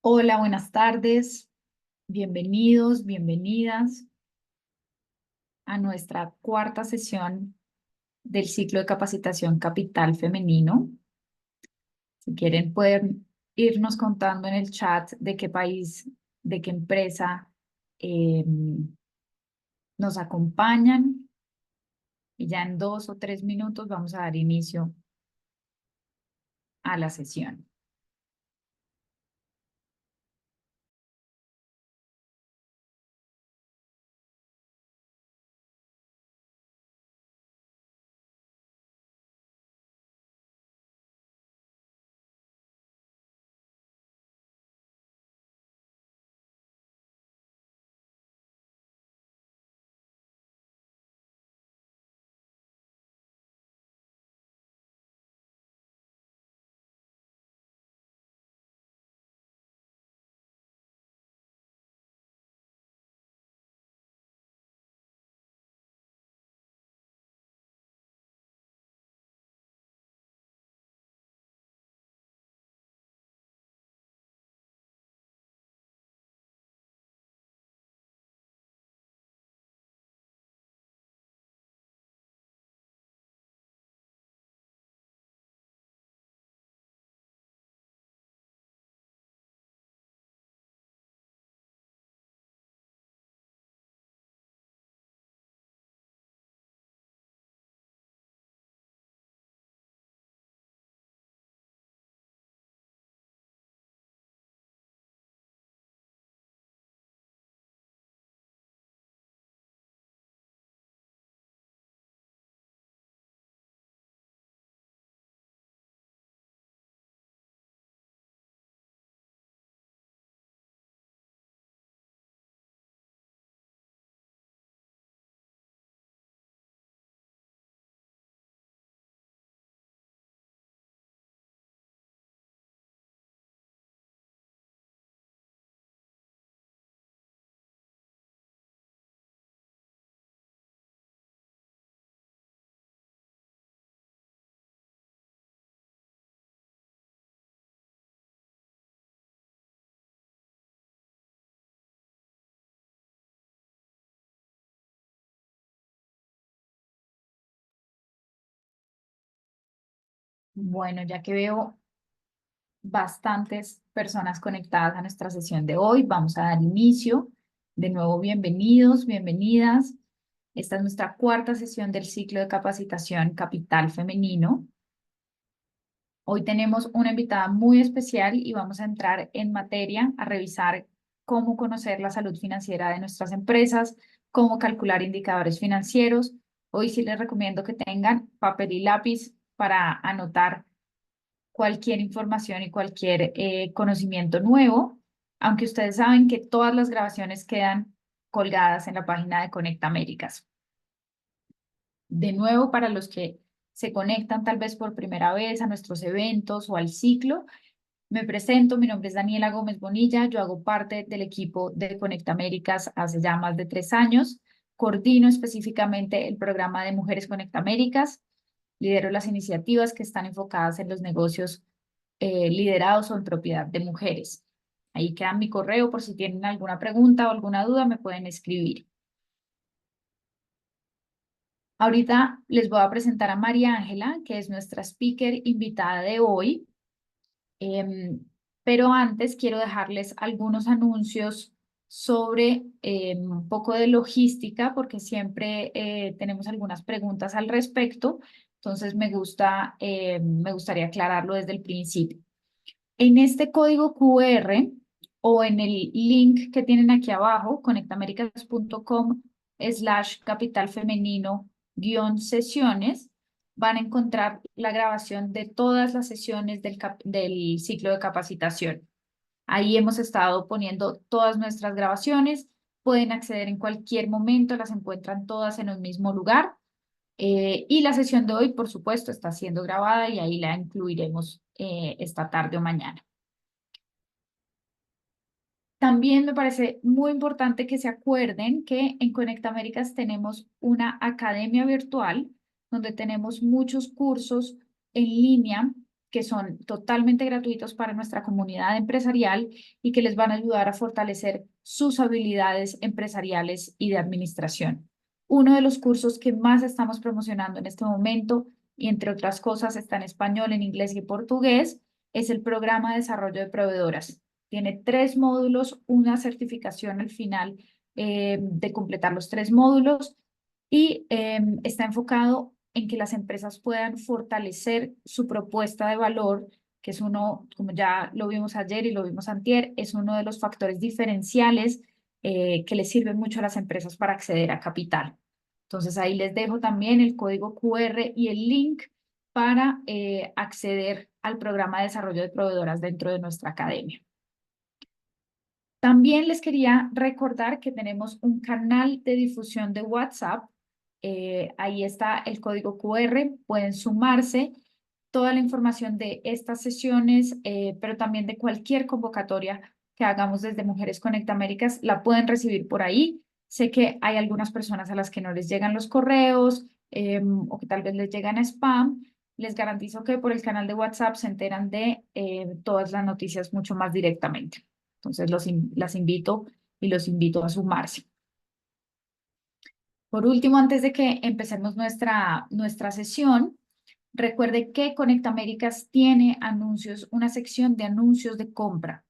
Hola, buenas tardes. Bienvenidos, bienvenidas a nuestra cuarta sesión del ciclo de capacitación Capital Femenino. Si quieren, pueden irnos contando en el chat de qué país, de qué empresa eh, nos acompañan y ya en 2 o 3 minutos vamos a dar inicio a la sesión. Bueno, ya que veo bastantes personas conectadas a nuestra sesión de hoy. Vamos a dar inicio. De nuevo, bienvenidos, bienvenidas. Esta es nuestra cuarta sesión del ciclo de capacitación Capital Femenino. Hoy tenemos una invitada muy especial y vamos a entrar en materia a revisar cómo conocer la salud financiera de nuestras empresas, cómo calcular indicadores financieros. Hoy sí les recomiendo que tengan papel y lápiz para anotar cualquier información y cualquier conocimiento nuevo, aunque ustedes saben que todas las grabaciones quedan colgadas en la página de Conecta Américas. De nuevo, para los que se conectan tal vez por primera vez a nuestros eventos o al ciclo, me presento, mi nombre es Daniela Gómez Bonilla, yo hago parte del equipo de Conecta Américas hace ya más de 3 años, coordino específicamente el programa de Mujeres Conecta Américas, lidero las iniciativas que están enfocadas en los negocios liderados o en propiedad de mujeres. Ahí queda mi correo por si tienen alguna pregunta o alguna duda, me pueden escribir. Ahorita les voy a presentar a María Ángela, que es nuestra speaker invitada de hoy. Pero antes quiero dejarles algunos anuncios sobre un poco de logística, porque siempre tenemos algunas preguntas al respecto. Entonces me gustaría aclararlo desde el principio. En este código QR o en el link que tienen aquí abajo, conectamericas.com/capital femenino-sesiones, van a encontrar la grabación de todas las sesiones del ciclo de capacitación. Ahí hemos estado poniendo todas nuestras grabaciones, pueden acceder en cualquier momento, las encuentran todas en un mismo lugar. Y la sesión de hoy, por supuesto, está siendo grabada y ahí la incluiremos esta tarde o mañana. También me parece muy importante que se acuerden que en Conecta Américas tenemos una academia virtual donde tenemos muchos cursos en línea que son totalmente gratuitos para nuestra comunidad empresarial y que les van a ayudar a fortalecer sus habilidades empresariales y de administración. Uno de los cursos que más estamos promocionando en este momento, y entre otras cosas está en español, en inglés y portugués, es el programa de desarrollo de proveedoras. Tiene 3 módulos, una certificación al final de completar los 3 módulos y está enfocado en que las empresas puedan fortalecer su propuesta de valor, que es uno, como ya lo vimos ayer y lo vimos antier, es uno de los factores diferenciales que les sirven mucho a las empresas para acceder a capital. Entonces ahí les dejo también el código QR y el link para acceder al programa de desarrollo de proveedoras dentro de nuestra academia. También les quería recordar que tenemos un canal de difusión de WhatsApp. Ahí está el código QR, pueden sumarse. Toda la información de estas sesiones, pero también de cualquier convocatoria que hagamos desde Mujeres Conecta Américas, la pueden recibir por ahí. Sé que hay algunas personas a las que no les llegan los correos o que tal vez les llegan a spam. Les garantizo que por el canal de WhatsApp se enteran de todas las noticias mucho más directamente. Entonces las invito y los invito a sumarse. Por último, antes de que empecemos nuestra sesión, recuerde que Conecta Américas tiene anuncios, una sección de anuncios de compra.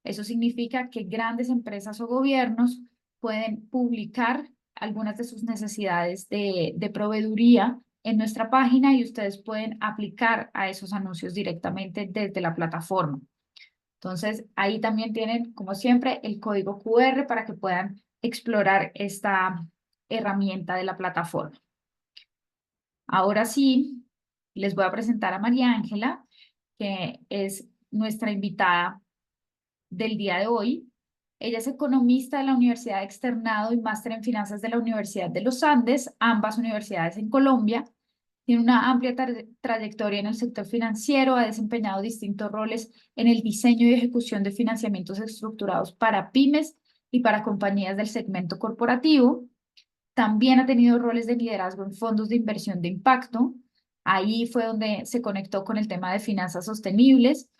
Eso significa que grandes empresas o gobiernos pueden publicar algunas de sus necesidades de proveeduría en nuestra página y ustedes pueden aplicar a esos anuncios directamente desde la plataforma. Entonces, ahí también tienen, como siempre, el código QR para que puedan explorar esta herramienta de la plataforma. Ahora sí, les voy a presentar a María Ángela, que es nuestra invitada del día de hoy. Ella es economista de la Universidad Externado y máster en finanzas de la Universidad de los Andes, ambas universidades en Colombia. Tiene una amplia trayectoria en el sector financiero, ha desempeñado distintos roles en el diseño y ejecución de financiamientos estructurados para pymes y para compañías del segmento corporativo. También ha tenido roles de liderazgo en fondos de inversión de impacto. Ahí fue donde se conectó con el tema de finanzas sostenibles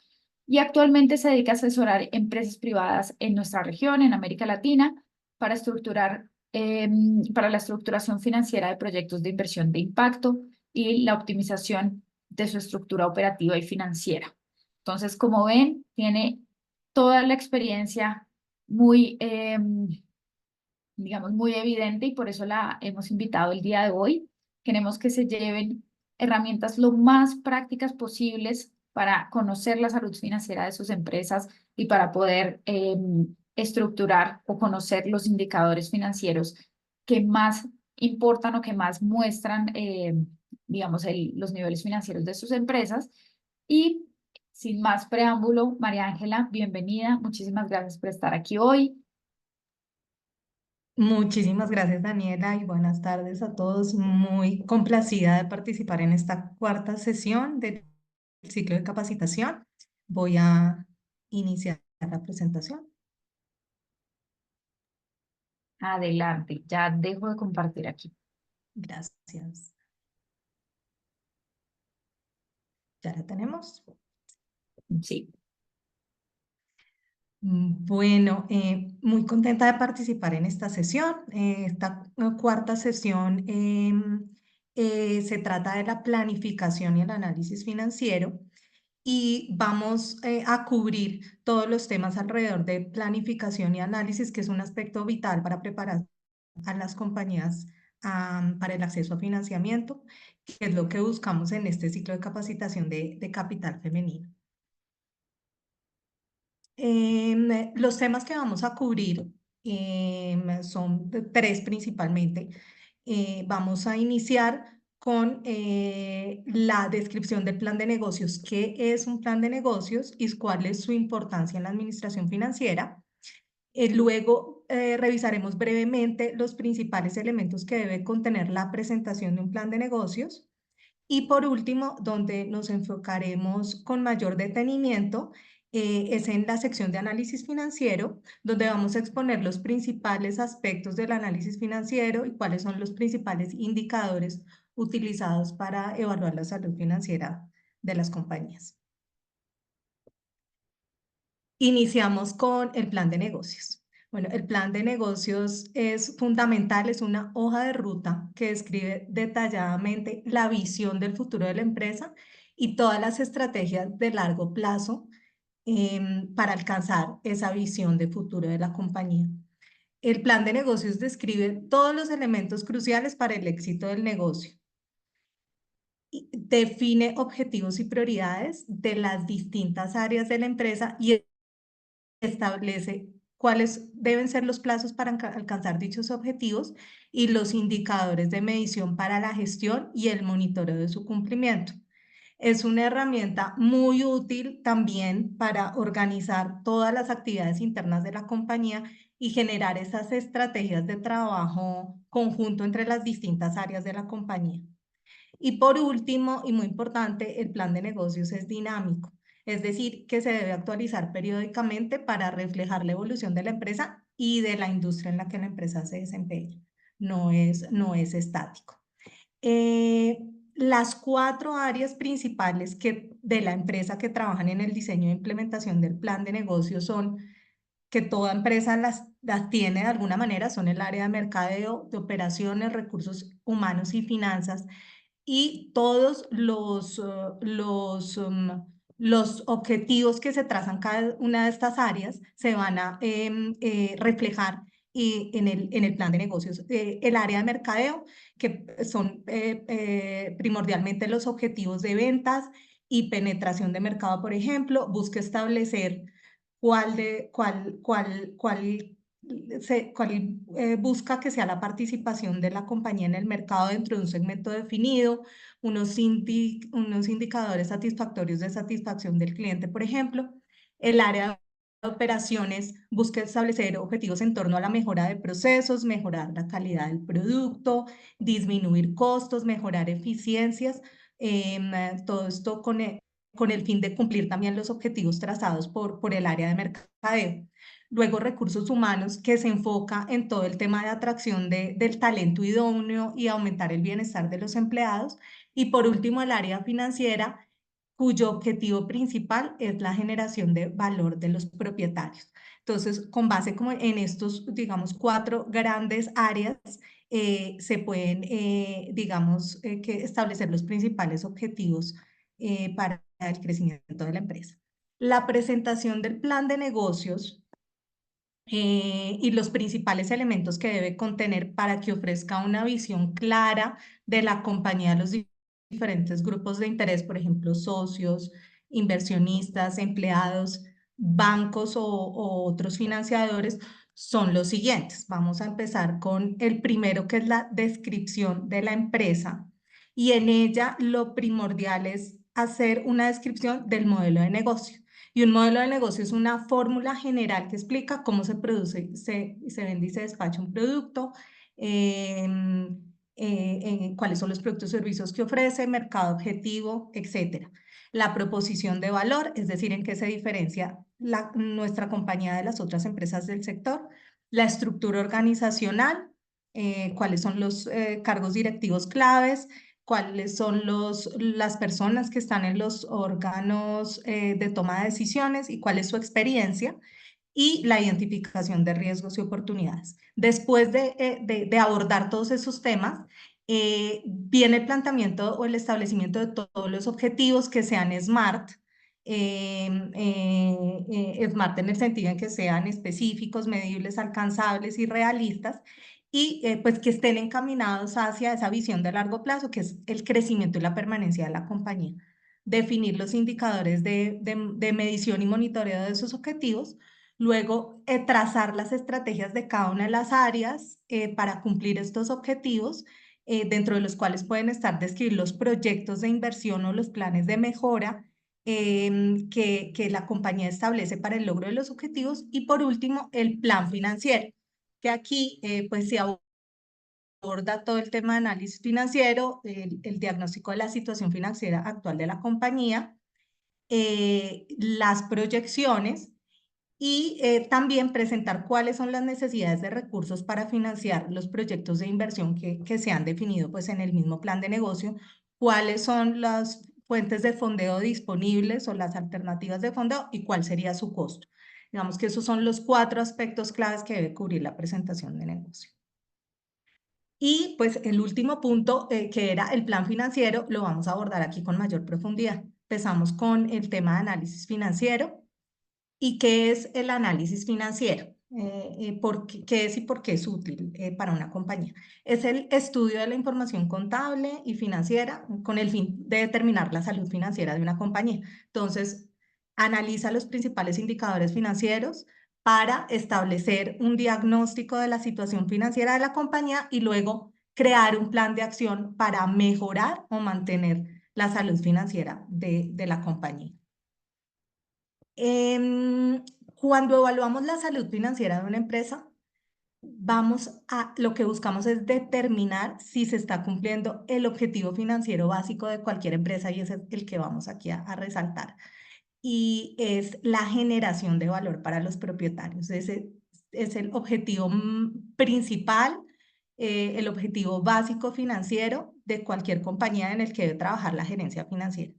y actualmente se dedica a asesorar empresas privadas en nuestra región, en América Latina, para para la estructuración financiera de proyectos de inversión de impacto y la optimización de su estructura operativa y financiera. Entonces, como ven, tiene toda la experiencia muy, digamos, muy evidente y por eso la hemos invitado el día de hoy. Queremos que se lleven herramientas lo más prácticas posibles para conocer la salud financiera de sus empresas y para poder estructurar o conocer los indicadores financieros que más importan o que más muestran, digamos, los niveles financieros de sus empresas. Y sin más preámbulo, María Ángela, bienvenida. Muchísimas gracias por estar aquí hoy. Muchísimas gracias, Daniela, y buenas tardes a todos. Muy complacida de participar en esta cuarta sesión del ciclo de capacitación. Voy a iniciar la presentación. Adelante, ya dejo de compartir aquí. Gracias. ¿Ya la tenemos? Sí. Bueno, muy contenta de participar en esta sesión. Esta cuarta sesión se trata de la planificación y el análisis financiero y vamos a cubrir todos los temas alrededor de planificación y análisis, que es un aspecto vital para preparar a las compañías para el acceso a financiamiento, que es lo que buscamos en este ciclo de capacitación de capital femenino. Los temas que vamos a cubrir son tres principalmente. Vamos a iniciar con la descripción del plan de negocios. ¿Qué es un plan de negocios y cuál es su importancia en la administración financiera? Luego revisaremos brevemente los principales elementos que debe contener la presentación de un plan de negocios. Y por último, donde nos enfocaremos con mayor detenimiento, es en la sección de análisis financiero, donde vamos a exponer los principales aspectos del análisis financiero y cuáles son los principales indicadores utilizados para evaluar la salud financiera de las compañías. Iniciamos con el plan de negocios. Bueno, el plan de negocios es fundamental, es una hoja de ruta que describe detalladamente la visión del futuro de la empresa y todas las estrategias de largo plazo para alcanzar esa visión de futuro de la compañía. El plan de negocios describe todos los elementos cruciales para el éxito del negocio. Define objetivos y prioridades de las distintas áreas de la empresa y establece cuáles deben ser los plazos para alcanzar dichos objetivos y los indicadores de medición para la gestión y el monitoreo de su cumplimiento. Es una herramienta muy útil también para organizar todas las actividades internas de la compañía y generar esas estrategias de trabajo conjunto entre las distintas áreas de la compañía. Y por último, y muy importante, el plan de negocios es dinámico, es decir, que se debe actualizar periódicamente para reflejar la evolución de la empresa y de la industria en la que la empresa se desempeña. No es estático. Eh, las 4 áreas principales de la empresa que trabajan en el diseño e implementación del plan de negocios son que toda empresa las tiene de alguna manera, son el área de mercadeo, de operaciones, recursos humanos y finanzas, y todos los objetivos que se trazan cada una de estas áreas se van a reflejar en el plan de negocios. El área de mercadeo, que son primordialmente los objetivos de ventas y penetración de mercado, por ejemplo, busca establecer cuál busca que sea la participación de la compañía en el mercado dentro de un segmento definido, unos indicadores satisfactorios de satisfacción del cliente, por ejemplo. El área de operaciones busca establecer objetivos en torno a la mejora de procesos, mejorar la calidad del producto, disminuir costos, mejorar eficiencias, todo esto con el fin de cumplir también los objetivos trazados por el área de mercadeo. Luego, recursos humanos, que se enfoca en todo el tema de atracción del talento idóneo y aumentar el bienestar de los empleados. Y por último, el área financiera, cuyo objetivo principal es la generación de valor de los propietarios. Entonces, con base como en estos, digamos, 4 grandes áreas, se pueden, digamos, que establecer los principales objetivos para el crecimiento de la empresa. La presentación del plan de negocios y los principales elementos que debe contener para que ofrezca una visión clara de la compañía a los diferentes grupos de interés, por ejemplo, socios, inversionistas, empleados, bancos o otros financiadores, son los siguientes. Vamos a empezar con el primero, que es la descripción de la empresa, y en ella lo primordial es hacer una descripción del modelo de negocio. Y un modelo de negocio es una fórmula general que explica cómo se produce, se vende y se despacha un producto, cuáles son los productos y servicios que ofrece, mercado objetivo, etc. La proposición de valor, es decir, en qué se diferencia nuestra compañía de las otras empresas del sector. La estructura organizacional, cuáles son los cargos directivos claves, cuáles son las personas que están en los órganos de toma de decisiones y cuál es su experiencia, y la identificación de riesgos y oportunidades. Después de abordar todos esos temas, viene el planteamiento o el establecimiento de todos los objetivos que sean SMART, SMART en el sentido en que sean específicos, medibles, alcanzables y realistas, y pues que estén encaminados hacia esa visión de largo plazo, que es el crecimiento y la permanencia de la compañía. Definir los indicadores de medición y monitoreo de esos objetivos. Luego, trazar las estrategias de cada una de las áreas para cumplir estos objetivos, dentro de los cuales pueden estar describir los proyectos de inversión o los planes de mejora que la compañía establece para el logro de los objetivos. Y por último, el plan financiero, que aquí pues se aborda todo el tema de análisis financiero, el diagnóstico de la situación financiera actual de la compañía, las proyecciones y también presentar cuáles son las necesidades de recursos para financiar los proyectos de inversión que se han definido pues en el mismo plan de negocio, cuáles son fuentes de fondeo disponibles o las alternativas de fondeo y cuál sería su costo. Digamos que esos son los 4 aspectos claves que debe cubrir la presentación de negocio. Y pues el último punto, que era el plan financiero, lo vamos a abordar aquí con mayor profundidad. Empezamos con el tema de análisis financiero. ¿Y qué es el análisis financiero? ¿Qué es y por qué es útil para una compañía? Es el estudio de la información contable y financiera con el fin de determinar la salud financiera de una compañía. Entonces, analiza los principales indicadores financieros para establecer un diagnóstico de la situación financiera de la compañía y luego crear un plan de acción para mejorar o mantener la salud financiera de la compañía. Cuando evaluamos la salud financiera de una empresa, lo que buscamos es determinar si se está cumpliendo el objetivo financiero básico de cualquier empresa y ese es el que vamos aquí a resaltar. Y es la generación de valor para los propietarios. Ese es el objetivo principal, el objetivo básico financiero de cualquier compañía en el que debe trabajar la gerencia financiera.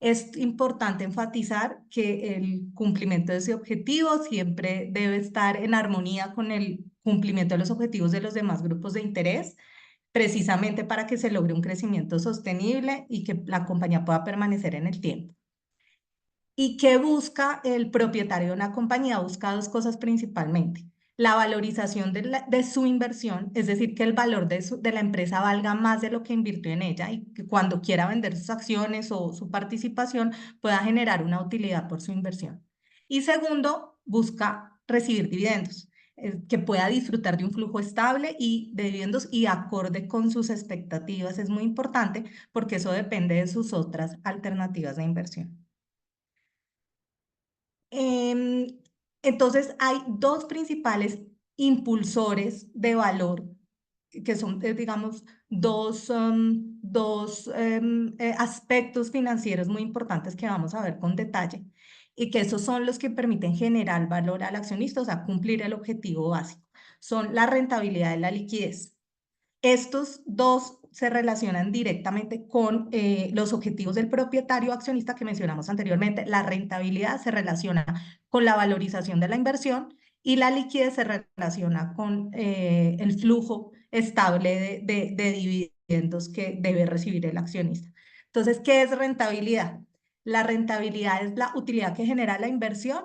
Es importante enfatizar que el cumplimiento de ese objetivo siempre debe estar en armonía con el cumplimiento de los objetivos de los demás grupos de interés, precisamente para que se logre un crecimiento sostenible y que la compañía pueda permanecer en el tiempo. ¿Y qué busca el propietario de una compañía? Busca dos cosas principalmente. La valorización de su inversión, es decir, que el valor de la empresa valga más de lo que invirtió en ella y que cuando quiera vender sus acciones o su participación pueda generar una utilidad por su inversión. Y segundo, busca recibir dividendos, que pueda disfrutar de un flujo estable y de dividendos y acorde con sus expectativas. Es muy importante porque eso depende de sus otras alternativas de inversión. Em, entonces, hay dos principales impulsores de valor, que son, digamos, dos aspectos financieros muy importantes que vamos a ver con detalle, y que esos son los que permiten generar valor al accionista, o sea, cumplir el objetivo básico. Son la rentabilidad y la liquidez. Estos dos se relacionan directamente con los objetivos del propietario accionista que mencionamos anteriormente. La rentabilidad se relaciona con la valorización de la inversión y la liquidez se relaciona con el flujo estable de dividendos que debe recibir el accionista. Entonces, ¿qué es rentabilidad? La rentabilidad es la utilidad que genera la inversión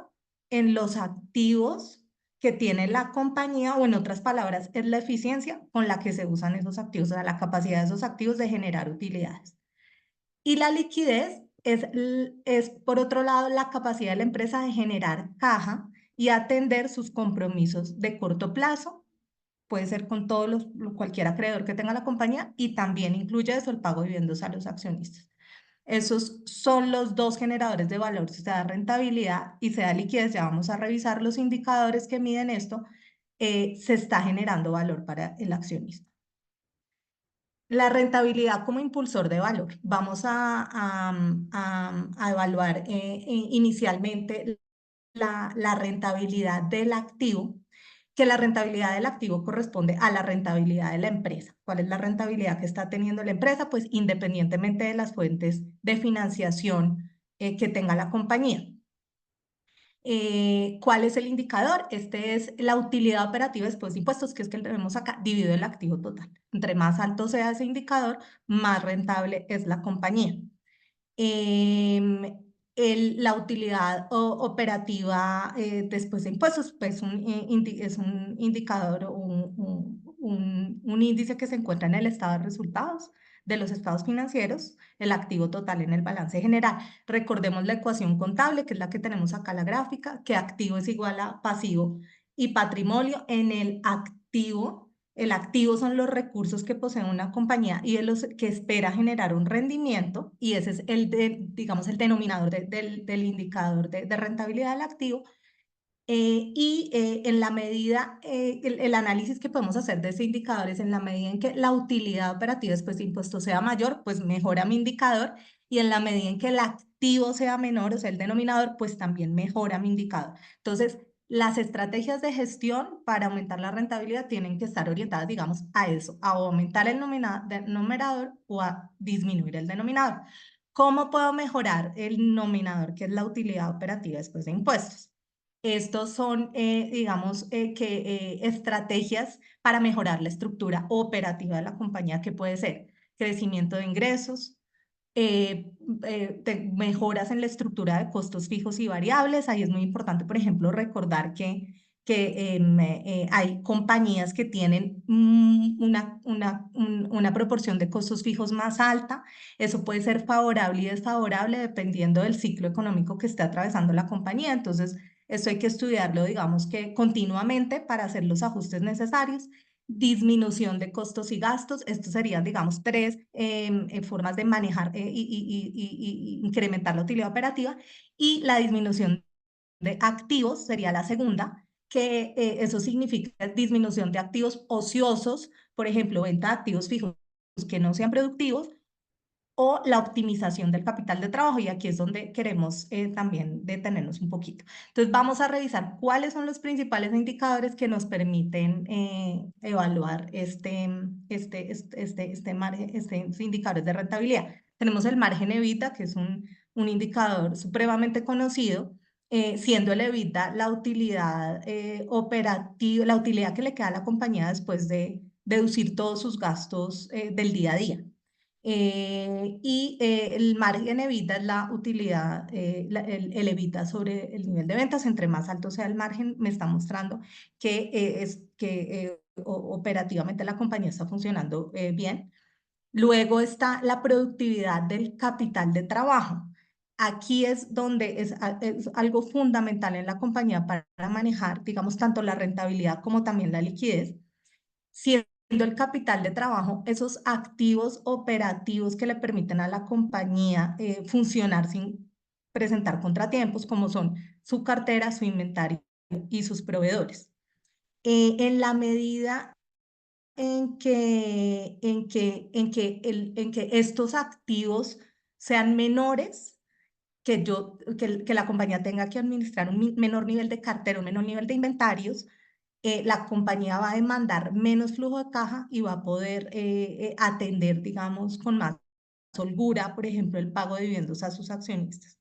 en los activos que tiene la compañía, o en otras palabras, es la eficiencia con la que se usan esos activos, o sea, la capacidad de esos activos de generar utilidades. Y la liquidez es, por otro lado, la capacidad de la empresa de generar caja y atender sus compromisos de corto plazo, puede ser con cualquier acreedor que tenga la compañía, y también incluye eso el pago de dividendos a los accionistas. Esos son los dos generadores de valor, si se da rentabilidad y se da liquidez, ya vamos a revisar los indicadores que miden esto, se está generando valor para el accionista. La rentabilidad como impulsor de valor. Vamos a evaluar inicialmente la rentabilidad del activo, que la rentabilidad del activo corresponde a la rentabilidad de la empresa. ¿Cuál es la rentabilidad que está teniendo la empresa? Pues independientemente de las fuentes de financiación que tenga la compañía. ¿Cuál es el indicador? Este es la utilidad operativa después de impuestos, que es que tenemos acá, dividido el activo total. Entre más alto sea ese indicador, más rentable es la compañía. Em, la utilidad operativa después de impuestos, pues es un indicador, un índice que se encuentra en el estado de resultados de los estados financieros, el activo total en el balance general. Recordemos la ecuación contable, que es la que tenemos acá en la gráfica, que activo es igual a pasivo y patrimonio. En el activo son los recursos que posee una compañía y de los que espera generar un rendimiento, y ese es digamos, el denominador del indicador de rentabilidad del activo. En la medida, el análisis que podemos hacer de ese indicador es en la medida en que la utilidad operativa después de impuestos sea mayor, pues mejora mi indicador, y en la medida en que el activo sea menor, o sea, el denominador, pues también mejora mi indicador. Entonces, las estrategias de gestión para aumentar la rentabilidad tienen que estar orientadas, digamos, a eso, a aumentar el numerador o a disminuir el denominador. ¿Cómo puedo mejorar el nominador, que es la utilidad operativa después de impuestos? Estos son, digamos, estrategias para mejorar la estructura operativa de la compañía, que puede ser crecimiento de ingresos, mejoras en la estructura de costos fijos y variables. Ahí es muy importante, por ejemplo, recordar que hay compañías que tienen una proporción de costos fijos más alta. Eso puede ser favorable y desfavorable dependiendo del ciclo económico que esté atravesando la compañía. Entonces, esto hay que estudiarlo, digamos que continuamente, para hacer los ajustes necesarios. Disminución de costos y gastos. Estos serían, digamos, tres formas de manejar y incrementar la utilidad operativa. Y la disminución de activos sería la segunda, que eso significa disminución de activos ociosos, por ejemplo, venta de activos fijos que no sean productivos, o la optimización del capital de trabajo, y aquí es donde queremos también detenernos un poquito. Entonces vamos a revisar cuáles son los principales indicadores que nos permiten evaluar estos indicadores de rentabilidad. Tenemos el margen EBITDA, que es un indicador supremamente conocido, siendo el EBITDA la utilidad operativa, la utilidad que le queda a la compañía después de deducir todos sus gastos del día a día. El margen EBITDA es la utilidad, el EBITDA sobre el nivel de ventas. Entre más alto sea el margen, me está mostrando que operativamente la compañía está funcionando bien. Luego está la productividad del capital de trabajo. Aquí es donde es algo fundamental en la compañía para manejar, digamos, tanto la rentabilidad como también la liquidez, siendo el capital de trabajo esos activos operativos que le permiten a la compañía funcionar sin presentar contratiempos, como son su cartera, su inventario y sus proveedores. En la medida en que estos activos sean menores, que la compañía tenga que administrar un menor nivel de cartera, un menor nivel de inventarios, la compañía va a demandar menos flujo de caja y va a poder atender, digamos, con más holgura, por ejemplo, el pago de dividendos a sus accionistas.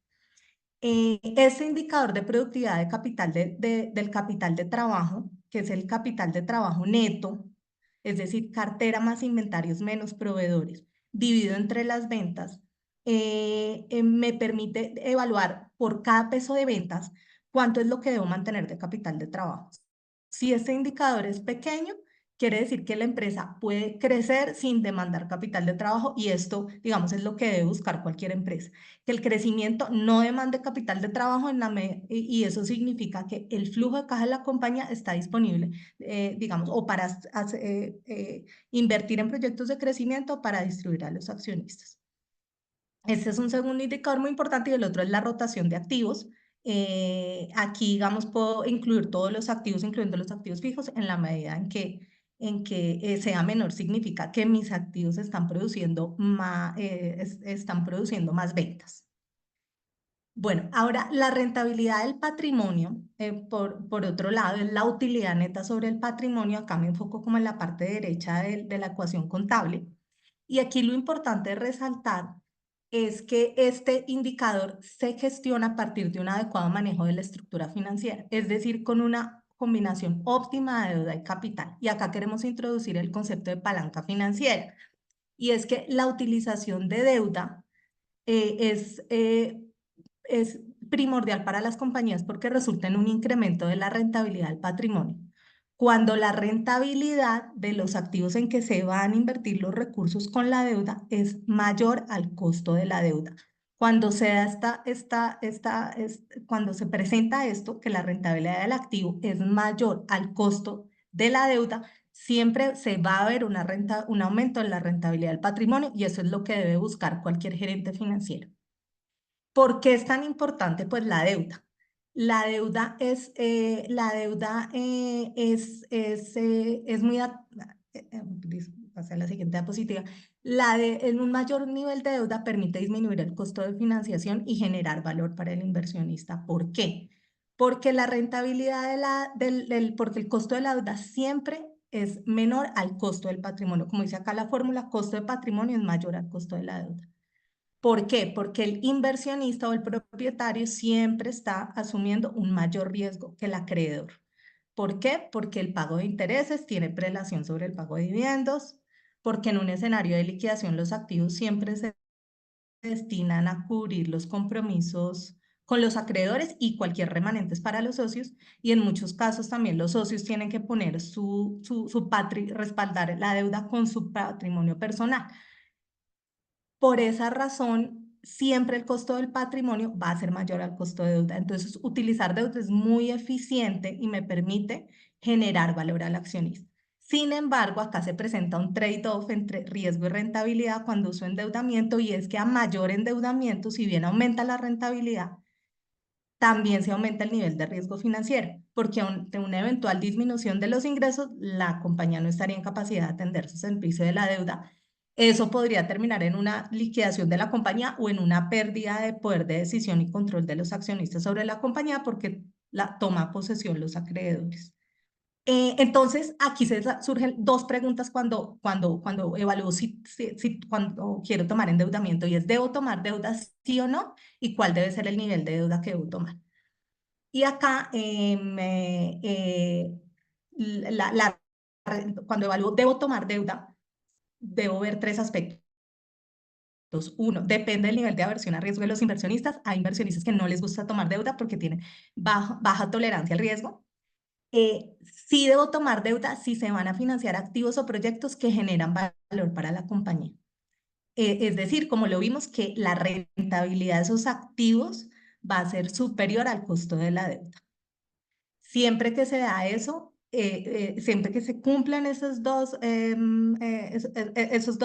Ese indicador de productividad de capital del capital de trabajo, que es el capital de trabajo neto, es decir, cartera más inventarios menos proveedores, dividido entre las ventas, me permite evaluar por cada peso de ventas cuánto es lo que debo mantener de capital de trabajo. Si ese indicador es pequeño, quiere decir que la empresa puede crecer sin demandar capital de trabajo, y esto, digamos, es lo que debe buscar cualquier empresa, que el crecimiento no demande capital de trabajo y eso significa que el flujo de caja de la compañía está disponible, digamos, o para invertir en proyectos de crecimiento o para distribuir a los accionistas. Este es un segundo indicador muy importante, y el otro es la rotación de activos. Aquí, digamos, puedo incluir todos los activos, incluyendo los activos fijos, en la medida en que sea menor, significa que mis activos están produciendo más ventas. Bueno, ahora la rentabilidad del patrimonio, por otro lado, es la utilidad neta sobre el patrimonio. Acá me enfoco como en la parte derecha de la ecuación contable. Y aquí lo importante de resaltar es que este indicador se gestiona a partir de un adecuado manejo de la estructura financiera, es decir, con una combinación óptima de deuda y capital. Y acá queremos introducir el concepto de palanca financiera. Y es que la utilización de deuda es primordial para las compañías porque resulta en un incremento de la rentabilidad del patrimonio. Cuando la rentabilidad de los activos en que se van a invertir los recursos con la deuda es mayor al costo de la deuda. Cuando se da cuando se presenta esto, que la rentabilidad del activo es mayor al costo de la deuda, siempre se va a ver un aumento en la rentabilidad del patrimonio, y eso es lo que debe buscar cualquier gerente financiero. ¿Por qué es tan importante? Pues la deuda. La deuda es muy, pasé a la siguiente diapositiva. En un mayor nivel de deuda permite disminuir el costo de financiación y generar valor para el inversionista. ¿Por qué? Porque la rentabilidad porque el costo de la deuda siempre es menor al costo del patrimonio. Como dice acá la fórmula, costo de patrimonio es mayor al costo de la deuda. ¿Por qué? Porque el inversionista o el propietario siempre está asumiendo un mayor riesgo que el acreedor. ¿Por qué? Porque el pago de intereses tiene prelación sobre el pago de dividendos, porque en un escenario de liquidación los activos siempre se destinan a cubrir los compromisos con los acreedores y cualquier remanente es para los socios, y en muchos casos también los socios tienen que poner respaldar la deuda con su patrimonio personal. Por esa razón, siempre el costo del patrimonio va a ser mayor al costo de deuda. Entonces, utilizar deuda es muy eficiente y me permite generar valor al accionista. Sin embargo, acá se presenta un trade-off entre riesgo y rentabilidad cuando uso endeudamiento, y es que a mayor endeudamiento, si bien aumenta la rentabilidad, también se aumenta el nivel de riesgo financiero, porque ante una eventual disminución de los ingresos, la compañía no estaría en capacidad de atender su servicio de la deuda. Eso podría terminar en una liquidación de la compañía o en una pérdida de poder de decisión y control de los accionistas sobre la compañía porque la toma posesión los acreedores. Entonces, aquí surgen dos preguntas cuando evalúo cuando quiero tomar endeudamiento, y es, ¿debo tomar deuda sí o no? ¿Y cuál debe ser el nivel de deuda que debo tomar? Y acá, cuando evalúo, ¿debo tomar deuda? Debo ver tres aspectos. Uno, depende del nivel de aversión a riesgo de los inversionistas. Hay inversionistas que no les gusta tomar deuda porque tienen baja tolerancia al riesgo. Sí debo tomar deuda si se van a financiar activos o proyectos que generan valor para la compañía. Es decir, como lo vimos, que la rentabilidad de esos activos va a ser superior al costo de la deuda. Siempre que se da eso, siempre que se cumplan esos dos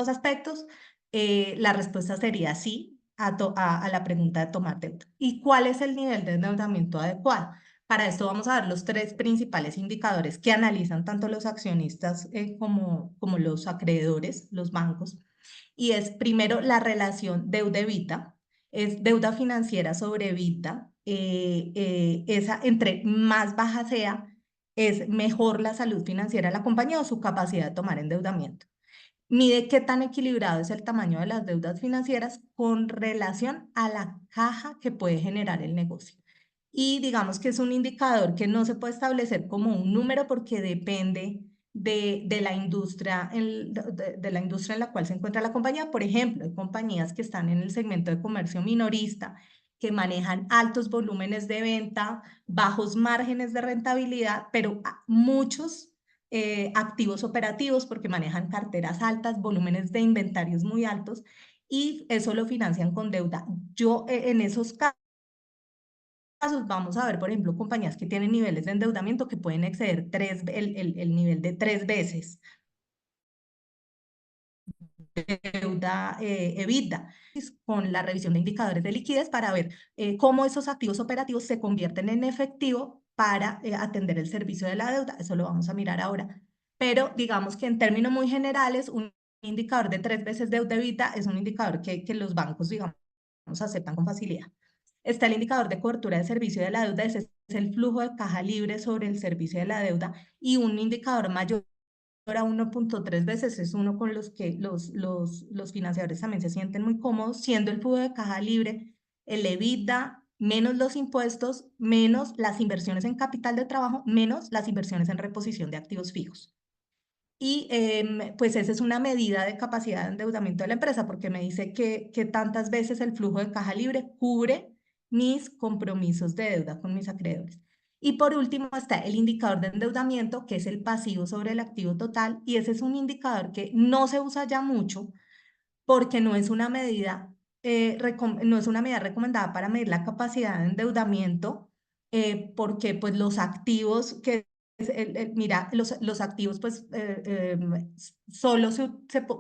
aspectos, la respuesta sería sí a la pregunta de tomar deuda. ¿Y cuál es el nivel de endeudamiento adecuado? Para esto vamos a ver los tres principales indicadores que analizan tanto los accionistas como los acreedores, los bancos. Y es primero la relación deuda-evita, es deuda financiera sobre evita. Esa, entre más baja sea, es mejor la salud financiera de la compañía o su capacidad de tomar endeudamiento. Mide qué tan equilibrado es el tamaño de las deudas financieras con relación a la caja que puede generar el negocio. Y digamos que es un indicador que no se puede establecer como un número porque depende de la industria, de la industria en la cual se encuentra la compañía. Por ejemplo, hay compañías que están en el segmento de comercio minorista, que manejan altos volúmenes de venta, bajos márgenes de rentabilidad, pero muchos activos operativos porque manejan carteras altas, volúmenes de inventarios muy altos, y eso lo financian con deuda. Yo en esos casos vamos a ver, por ejemplo, compañías que tienen niveles de endeudamiento que pueden exceder el nivel de 3 veces deuda EBITDA, con la revisión de indicadores de liquidez para ver cómo esos activos operativos se convierten en efectivo para atender el servicio de la deuda. Eso lo vamos a mirar ahora. Pero digamos que en términos muy generales, un indicador de 3 veces deuda EBITDA es un indicador que los bancos, digamos, aceptan con facilidad. Está el indicador de cobertura de servicio de la deuda, ese es el flujo de caja libre sobre el servicio de la deuda, y un indicador mayor a 1.3 veces es uno con los que los financiadores también se sienten muy cómodos, siendo el flujo de caja libre el EBITDA menos los impuestos, menos las inversiones en capital de trabajo, menos las inversiones en reposición de activos fijos. Y pues esa es una medida de capacidad de endeudamiento de la empresa, porque me dice que tantas veces el flujo de caja libre cubre mis compromisos de deuda con mis acreedores. Y por último está el indicador de endeudamiento, que es el pasivo sobre el activo total, y ese es un indicador que no se usa ya mucho porque no es una medida, no es una medida recomendada para medir la capacidad de endeudamiento, porque pues los activos mira, los activos pues solo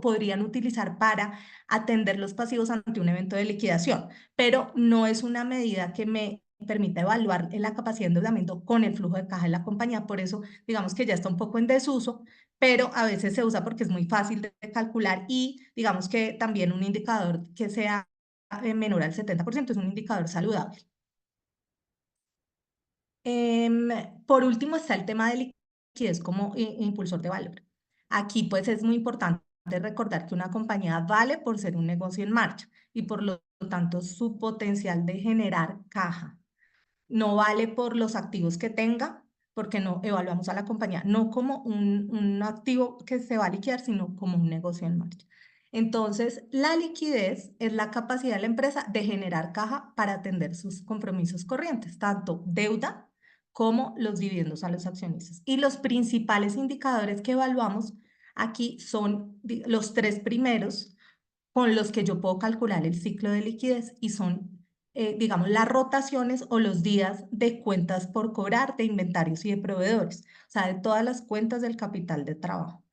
podrían utilizar para atender los pasivos ante un evento de liquidación, pero no es una medida que me permita evaluar la capacidad de endeudamiento con el flujo de caja de la compañía. Por eso digamos que ya está un poco en desuso, pero a veces se usa porque es muy fácil de calcular, y digamos que también un indicador que sea menor al 70% es un indicador saludable. Em, por último está el tema de liquidez como impulsor de valor. Aquí pues es muy importante recordar que una compañía vale por ser un negocio en marcha y por lo tanto su potencial de generar caja no vale por los activos que tenga, porque no evaluamos a la compañía no como un activo que se va a liquidar, sino como un negocio en marcha. Entonces, la liquidez es la capacidad de la empresa de generar caja para atender sus compromisos corrientes, tanto deuda como los dividendos a los accionistas. Y los principales indicadores que evaluamos aquí son los tres primeros con los que yo puedo calcular el ciclo de liquidez y son, digamos, las rotaciones o los días de cuentas por cobrar de inventarios y de proveedores, o sea, de todas las cuentas del capital de trabajo.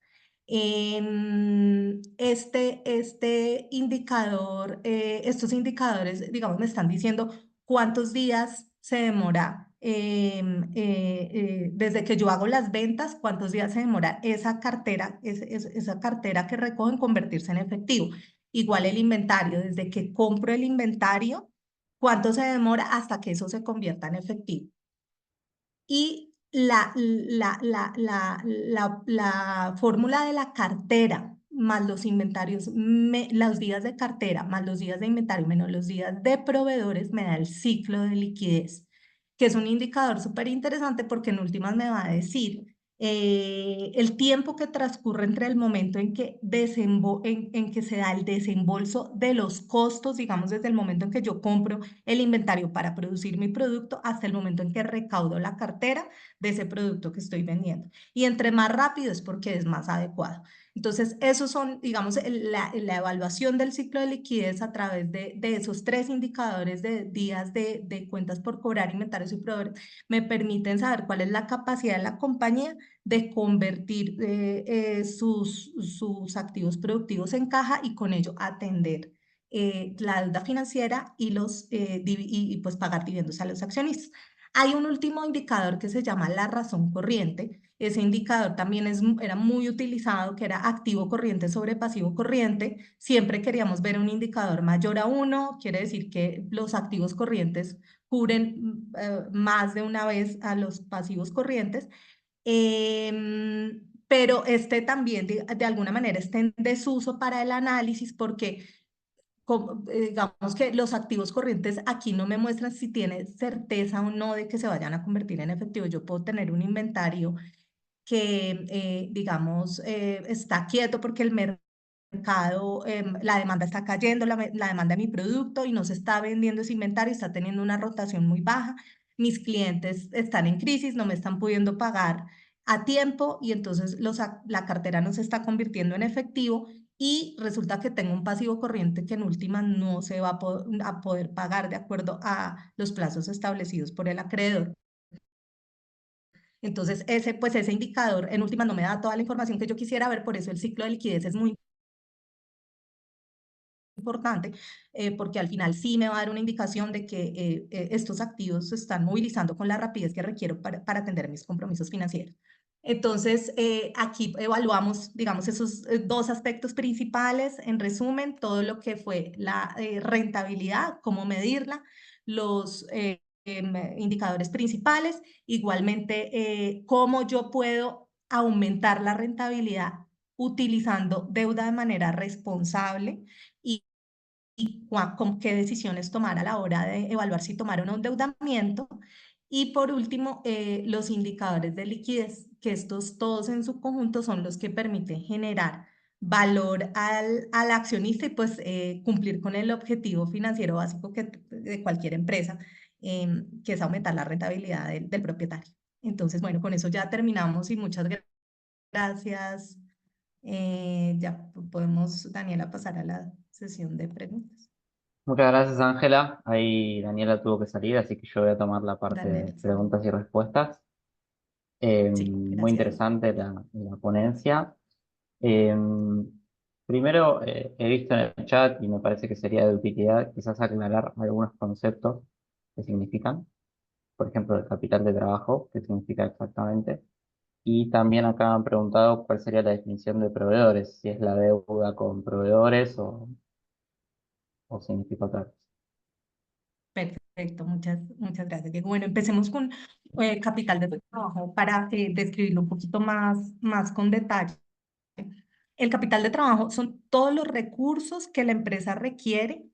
Este indicador, estos indicadores, digamos, me están diciendo cuántos días se demora desde que yo hago las ventas, cuántos días se demora esa cartera, esa cartera que recojo en convertirse en efectivo. Igual el inventario, desde que compro el inventario, cuánto se demora hasta que eso se convierta en efectivo. Y la fórmula de la cartera más los inventarios, los días de cartera más los días de inventario menos los días de proveedores me da el ciclo de liquidez, que es un indicador súper interesante porque en últimas me va a decir el tiempo que transcurre entre el momento en que, en que se da el desembolso de los costos, digamos, desde el momento en que yo compro el inventario para producir mi producto hasta el momento en que recaudo la cartera de ese producto que estoy vendiendo. Y entre más rápido es porque es más adecuado. Entonces, esos son, digamos, la evaluación del ciclo de liquidez a través de esos tres indicadores de días de cuentas por cobrar, inventarios y proveedores, me permiten saber cuál es la capacidad de la compañía de convertir sus activos productivos en caja y con ello atender la deuda financiera y, pues pagar dividendos a los accionistas. Hay un último indicador que se llama la razón corriente. Ese indicador también era muy utilizado, que era activo corriente sobre pasivo corriente. Siempre queríamos ver un indicador mayor a 1, quiere decir que los activos corrientes cubren más de una vez a los pasivos corrientes. Pero este también, de alguna manera, está en desuso para el análisis porque digamos que los activos corrientes aquí no me muestran si tiene certeza o no de que se vayan a convertir en efectivo. Yo puedo tener un inventario que, digamos, está quieto porque el mercado, la demanda está cayendo, la demanda de mi producto y no se está vendiendo ese inventario, está teniendo una rotación muy baja. Mis clientes están en crisis, no me están pudiendo pagar a tiempo y entonces la cartera no se está convirtiendo en efectivo y resulta que tengo un pasivo corriente que en última no se va a poder pagar de acuerdo a los plazos establecidos por el acreedor. Entonces, pues ese indicador en última no me da toda la información que yo quisiera ver, por eso el ciclo de liquidez es muy importante, porque al final sí me va a dar una indicación de que estos activos se están movilizando con la rapidez que requiero para atender mis compromisos financieros. Entonces, aquí evaluamos, digamos, esos dos aspectos principales. En resumen, todo lo que fue la rentabilidad, cómo medirla, los indicadores principales, igualmente cómo yo puedo aumentar la rentabilidad utilizando deuda de manera responsable y con qué decisiones tomar a la hora de evaluar si tomar o no un endeudamiento. Y por último, los indicadores de liquidez, que estos todos en su conjunto son los que permiten generar valor al accionista y pues cumplir con el objetivo financiero básico de cualquier empresa, que es aumentar la rentabilidad del propietario. Entonces, bueno, con eso ya terminamos y muchas gracias. Ya podemos, Daniela, pasar a la sesión de preguntas. Muchas gracias, Ángela. Ahí Daniela tuvo que salir, así que yo voy a tomar la parte de Daniela, sí. preguntas y respuestas. Sí, Muy gracias. interesante la ponencia. Eh, Primero, he visto en el chat y me parece que sería de utilidad quizás aclarar algunos conceptos que significan. Por ejemplo, el capital de trabajo, qué significa exactamente. Y también acá han preguntado cuál sería la definición de proveedores, si es la deuda con proveedores o significa otra cosa. Perfecto, muchas gracias, Diego. Bueno, empecemos con capital de trabajo para describirlo un poquito más con detalle. El capital de trabajo son todos los recursos que la empresa requiere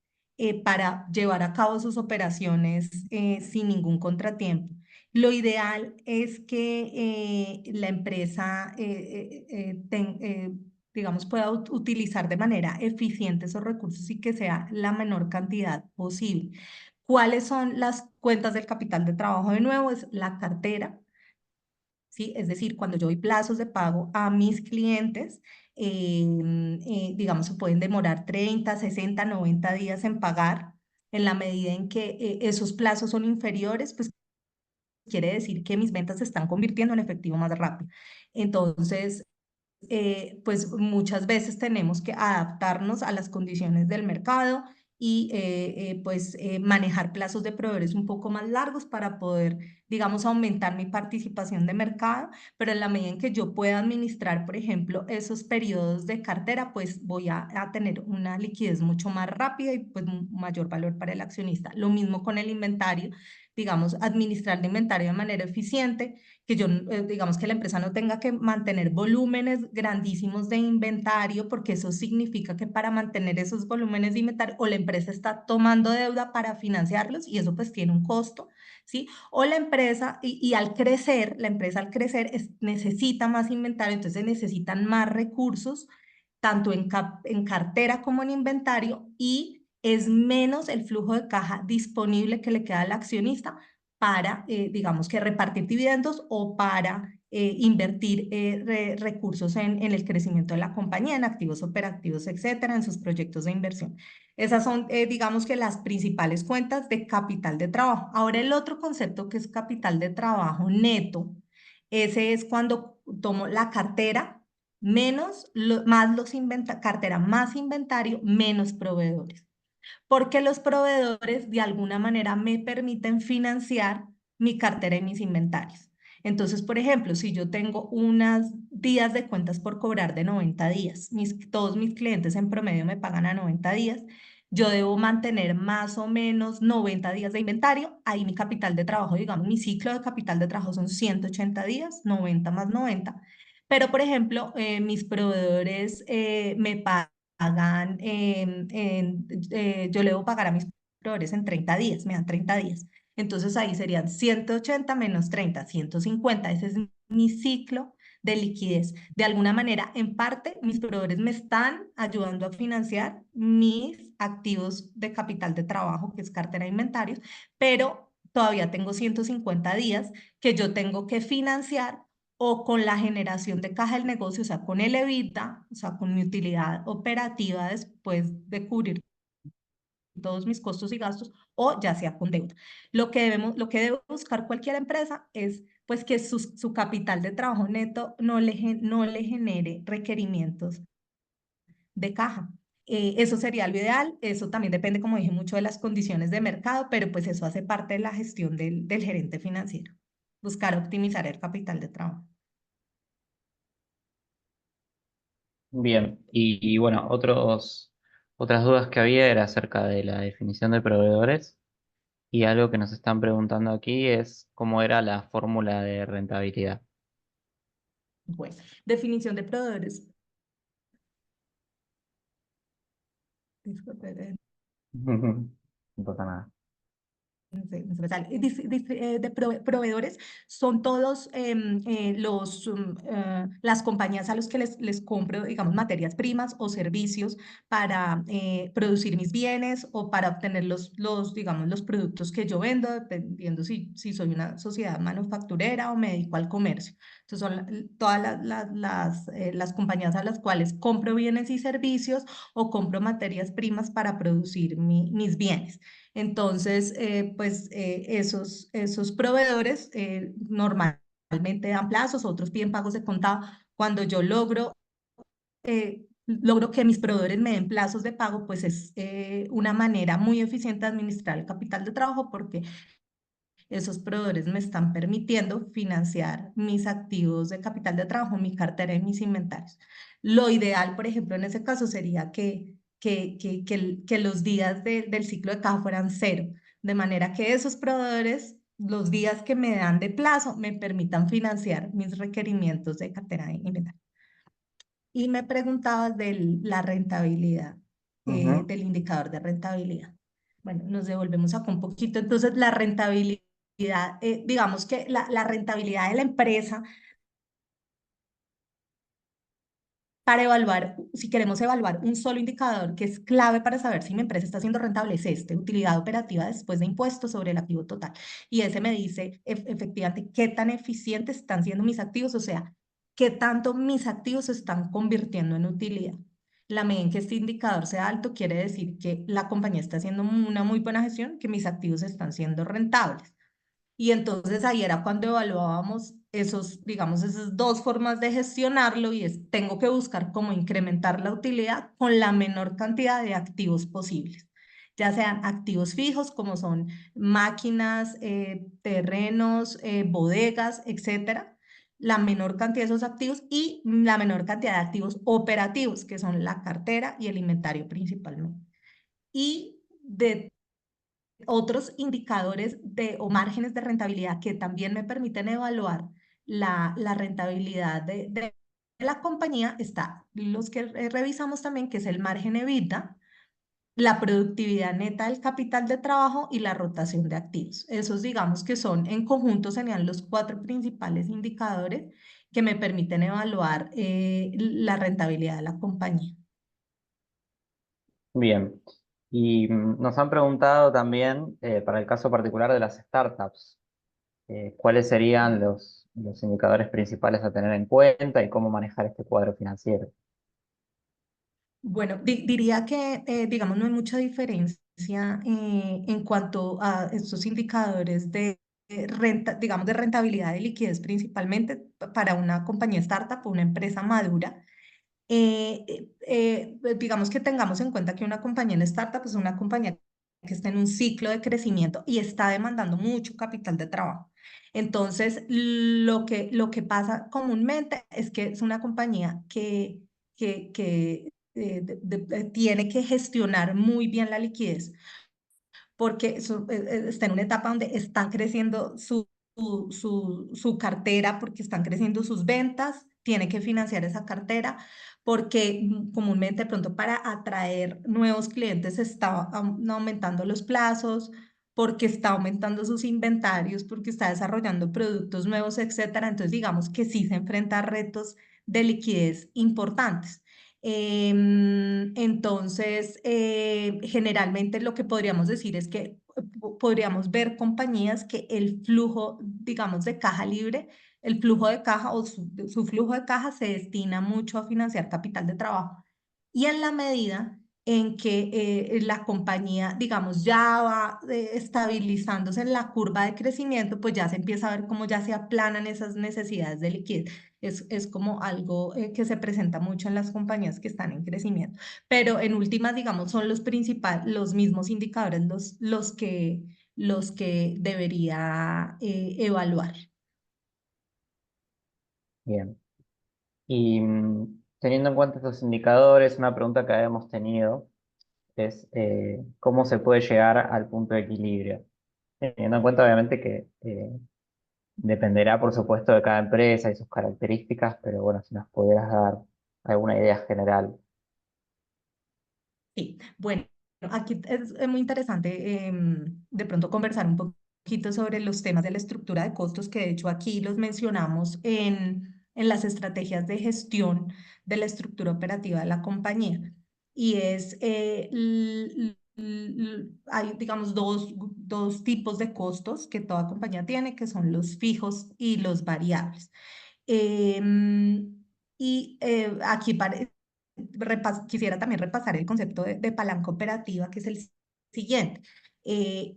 para llevar a cabo sus operaciones sin ningún contratiempo. Lo ideal es que la empresa, digamos, pueda utilizar de manera eficiente esos recursos y que sea la menor cantidad posible. ¿Cuáles son las cuentas del capital de trabajo? De nuevo, es la cartera. ¿Sí? Es decir, cuando yo doy plazos de pago a mis clientes, digamos, se pueden demorar 30, 60, 90 días en pagar. En la medida en que esos plazos son inferiores, pues quiere decir que mis ventas se están convirtiendo en efectivo más rápido. Entonces, pues muchas veces tenemos que adaptarnos a las condiciones del mercado y pues manejar plazos de proveedores un poco más largos para poder, digamos, aumentar mi participación de mercado, pero en la medida en que yo pueda administrar, por ejemplo, esos periodos de cartera, pues voy a tener una liquidez mucho más rápida y pues mayor valor para el accionista. Lo mismo con el inventario, digamos, administrar el inventario de manera eficiente, que yo, digamos que la empresa no tenga que mantener volúmenes grandísimos de inventario, porque eso significa que para mantener esos volúmenes de inventario, o la empresa está tomando deuda para financiarlos y eso pues tiene un costo, ¿sí? O la empresa, y al crecer, la empresa al crecer necesita más inventario, entonces necesitan más recursos, tanto en cartera como en inventario, y es menos el flujo de caja disponible que le queda al accionista para, digamos que repartir dividendos o para invertir recursos en el crecimiento de la compañía, en activos operativos, etcétera, en sus proyectos de inversión. Esas son, digamos que las principales cuentas de capital de trabajo. Ahora el otro concepto que es capital de trabajo neto, ese es cuando tomo la cartera menos, más cartera más inventario, menos proveedores, porque los proveedores de alguna manera me permiten financiar mi cartera y mis inventarios. Entonces, por ejemplo, si yo tengo unos días de cuentas por cobrar de 90 días, todos mis clientes en promedio me pagan a 90 días, yo debo mantener más o menos 90 días de inventario. Ahí mi capital de trabajo, digamos, mi ciclo de capital de trabajo son 180 días, 90 más 90. Pero, por ejemplo, mis proveedores me pagan, yo le debo pagar a mis proveedores en 30 días, me dan 30 días. Entonces ahí serían 180 menos 30, 150. Ese es mi ciclo de liquidez. De alguna manera, en parte, mis proveedores me están ayudando a financiar mis activos de capital de trabajo, que es cartera de inventarios, pero todavía tengo 150 días que yo tengo que financiar o con la generación de caja del negocio, o sea, con el EBITDA, o sea, con mi utilidad operativa después de cubrir todos mis costos y gastos, o ya sea con deuda. Lo que debe buscar cualquier empresa es pues que su capital de trabajo neto no le genere requerimientos de caja. Eso sería lo ideal. Eso también depende, como dije, mucho de las condiciones de mercado, pero pues eso hace parte de la gestión del gerente financiero, buscar optimizar el capital de trabajo. Bien, y bueno, otras dudas que había era acerca de la definición de proveedores y algo que nos están preguntando aquí es cómo era la fórmula de rentabilidad. Bueno, definición de proveedores. Disculpe, No pasa nada. no se me sale. Proveedores son todos las compañías a los que les compro, digamos, materias primas o servicios para producir mis bienes o para obtener digamos, los productos que yo vendo, dependiendo si soy una sociedad manufacturera o me dedico al comercio. Entonces son todas las compañías a las cuales compro bienes y servicios o compro materias primas para producir mis bienes. Entonces, pues esos proveedores normalmente dan plazos, otros piden pagos de contado. Cuando yo logro que mis proveedores me den plazos de pago, pues es una manera muy eficiente de administrar el capital de trabajo, porque esos proveedores me están permitiendo financiar mis activos de capital de trabajo, mi cartera y mis inventarios. Lo ideal, por ejemplo, en ese caso sería que los días del ciclo de caja fueran cero, de manera que esos proveedores, los días que me dan de plazo, me permitan financiar mis requerimientos de cartera de inventario. Y me preguntabas de la rentabilidad, Ujú. del indicador de rentabilidad. Bueno, nos devolvemos acá un poquito. Entonces, la rentabilidad, digamos que la rentabilidad de la empresa para evaluar, si queremos evaluar un solo indicador que es clave para saber si mi empresa está siendo rentable, es este, utilidad operativa después de impuestos sobre el activo total. Y ese me dice efectivamente qué tan eficientes están siendo mis activos, o sea, qué tanto mis activos se están convirtiendo en utilidad. La medida en que este indicador sea alto quiere decir que la compañía está haciendo una muy buena gestión, que mis activos están siendo rentables. Y entonces ahí era cuando evaluábamos esos, digamos, esas dos formas de gestionarlo y es, tengo que buscar cómo incrementar la utilidad con la menor cantidad de activos posibles, ya sean activos fijos como son máquinas, terrenos, bodegas, etcétera, la menor cantidad de esos activos y la menor cantidad de activos operativos, que son la cartera y el inventario principalmente. Y de otros indicadores o márgenes de rentabilidad que también me permiten evaluar la rentabilidad de la compañía, está los que revisamos también, que es el margen EBITDA, la productividad neta del capital de trabajo y la rotación de activos. Esos, digamos que son en conjunto, serían los cuatro principales indicadores que me permiten evaluar la rentabilidad de la compañía. Bien. Y nos han preguntado también, para el caso particular de las startups, cuáles serían los indicadores principales a tener en cuenta y cómo manejar este cuadro financiero. Bueno, diría que, digamos, no hay mucha diferencia en cuanto a estos indicadores de renta, digamos, de rentabilidad de liquidez principalmente para una compañía startup o una empresa madura. Digamos que tengamos en cuenta que una compañía en startup es una compañía que está en un ciclo de crecimiento y está demandando mucho capital de trabajo. Entonces, lo que pasa comúnmente es que es una compañía que tiene que gestionar muy bien la liquidez porque está en una etapa donde están creciendo su cartera, porque están creciendo sus ventas, tiene que financiar esa cartera, porque comúnmente de pronto para atraer nuevos clientes está aumentando los plazos, porque está aumentando sus inventarios, porque está desarrollando productos nuevos, etcétera. Entonces, digamos que sí se enfrenta a retos de liquidez importantes. Entonces, generalmente lo que podríamos decir es que podríamos ver compañías que el flujo, digamos, de caja libre, el flujo de caja o su flujo de caja se destina mucho a financiar capital de trabajo. Y en la medida en que la compañía, digamos, ya va estabilizándose en la curva de crecimiento, pues ya se empieza a ver cómo ya se aplanan esas necesidades de liquidez. Es como algo que se presenta mucho en las compañías que están en crecimiento. Pero en últimas, digamos, son los mismos indicadores los que debería evaluar. Bien. Y teniendo en cuenta estos indicadores, una pregunta que habíamos tenido es cómo se puede llegar al punto de equilibrio. Teniendo en cuenta, obviamente, que dependerá, por supuesto, de cada empresa y sus características, pero bueno, si nos pudieras dar alguna idea general. Sí, bueno, aquí es muy interesante de pronto conversar un poquito sobre los temas de la estructura de costos, que de hecho aquí los mencionamos en las estrategias de gestión de la estructura operativa de la compañía. Y es, hay, digamos, dos tipos de costos que toda compañía tiene, que son los fijos y los variables. Aquí quisiera también repasar el concepto de palanca operativa, que es el siguiente.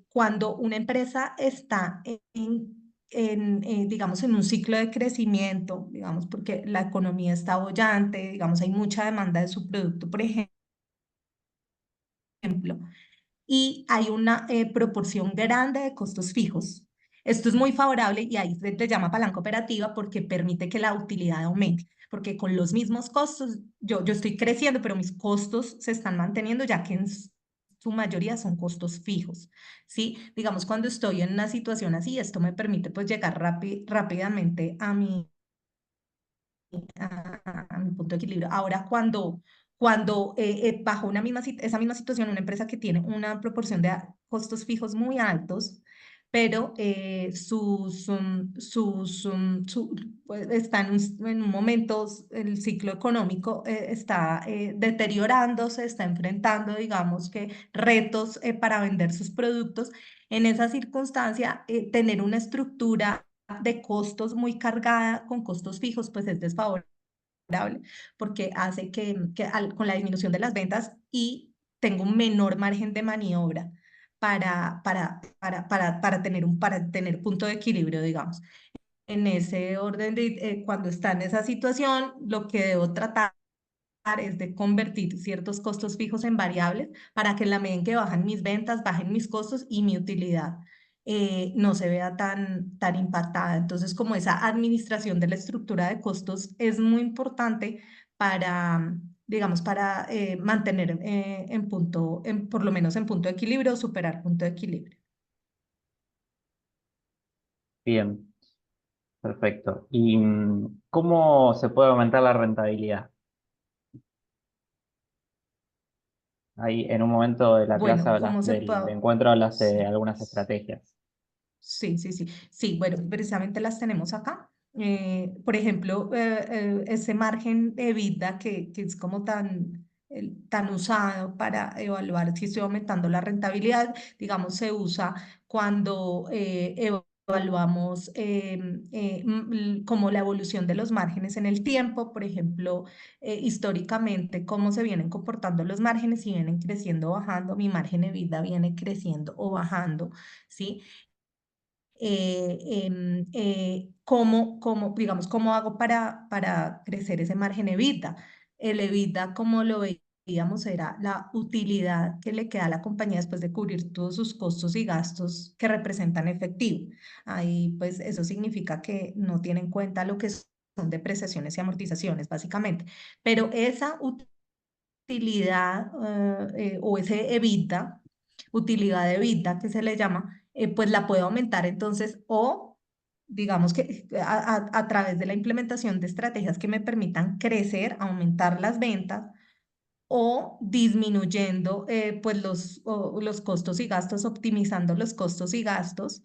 Cuando una empresa está digamos, en un ciclo de crecimiento, digamos, porque la economía está bollante, digamos, hay mucha demanda de su producto, por ejemplo, y hay una proporción grande de costos fijos. Esto es muy favorable y ahí se le llama palanca operativa porque permite que la utilidad aumente, porque con los mismos costos, yo estoy creciendo, pero mis costos se están manteniendo ya que en su mayoría son costos fijos, ¿sí? Digamos, cuando estoy en una situación así, esto me permite pues llegar rápidamente a mi punto de equilibrio. Ahora, bajo esa misma situación, una empresa que tiene una proporción de costos fijos muy altos, pero pues, está en un momento, el ciclo económico está deteriorándose, está enfrentando, digamos que, retos para vender sus productos. En esa circunstancia, tener una estructura de costos muy cargada con costos fijos, pues es desfavorable porque hace con la disminución de las ventas y tengo un menor margen de maniobra para tener punto de equilibrio, digamos. En ese orden, cuando está en esa situación, lo que debo tratar es de convertir ciertos costos fijos en variables para que en la medida en que bajan mis ventas, bajen mis costos y mi utilidad no se vea tan impactada. Entonces, como esa administración de la estructura de costos es muy importante para, digamos, para mantener por lo menos en punto de equilibrio o superar punto de equilibrio. Bien, perfecto. ¿Y cómo se puede aumentar la rentabilidad? Ahí en un momento de la clase Bueno, ¿cómo se del puede? encuentro hablas de Sí. algunas estrategias. Sí, sí, sí. Sí, bueno, precisamente las tenemos acá. Por ejemplo, ese margen de EBITDA que es como tan usado para evaluar si estoy aumentando la rentabilidad, digamos, se usa cuando evaluamos como la evolución de los márgenes en el tiempo, por ejemplo, históricamente, cómo se vienen comportando los márgenes, si vienen creciendo o bajando, mi margen EBITDA viene creciendo o bajando, ¿sí? Digamos, cómo hago para crecer ese margen EBITDA. El EBITDA, como lo veíamos, era la utilidad que le queda a la compañía después de cubrir todos sus costos y gastos que representan efectivo. Ahí, pues, eso significa que no tiene en cuenta lo que son depreciaciones y amortizaciones, básicamente. Pero esa utilidad o ese EBITDA, utilidad de EBITDA que se le llama, pues la puedo aumentar entonces o digamos que a través de la implementación de estrategias que me permitan crecer, aumentar las ventas o disminuyendo pues los costos y gastos, optimizando los costos y gastos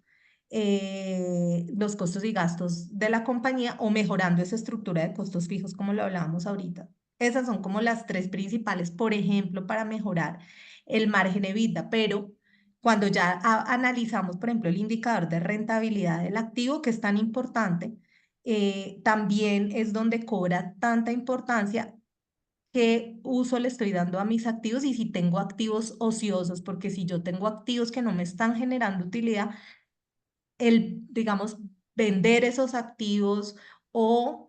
de la compañía o mejorando esa estructura de costos fijos como lo hablábamos ahorita. Esas son como las tres principales, por ejemplo, para mejorar el margen EBITDA, pero cuando ya analizamos, por ejemplo, el indicador de rentabilidad del activo, que es tan importante, también es donde cobra tanta importancia qué uso le estoy dando a mis activos y si tengo activos ociosos, porque si yo tengo activos que no me están generando utilidad, digamos, vender esos activos o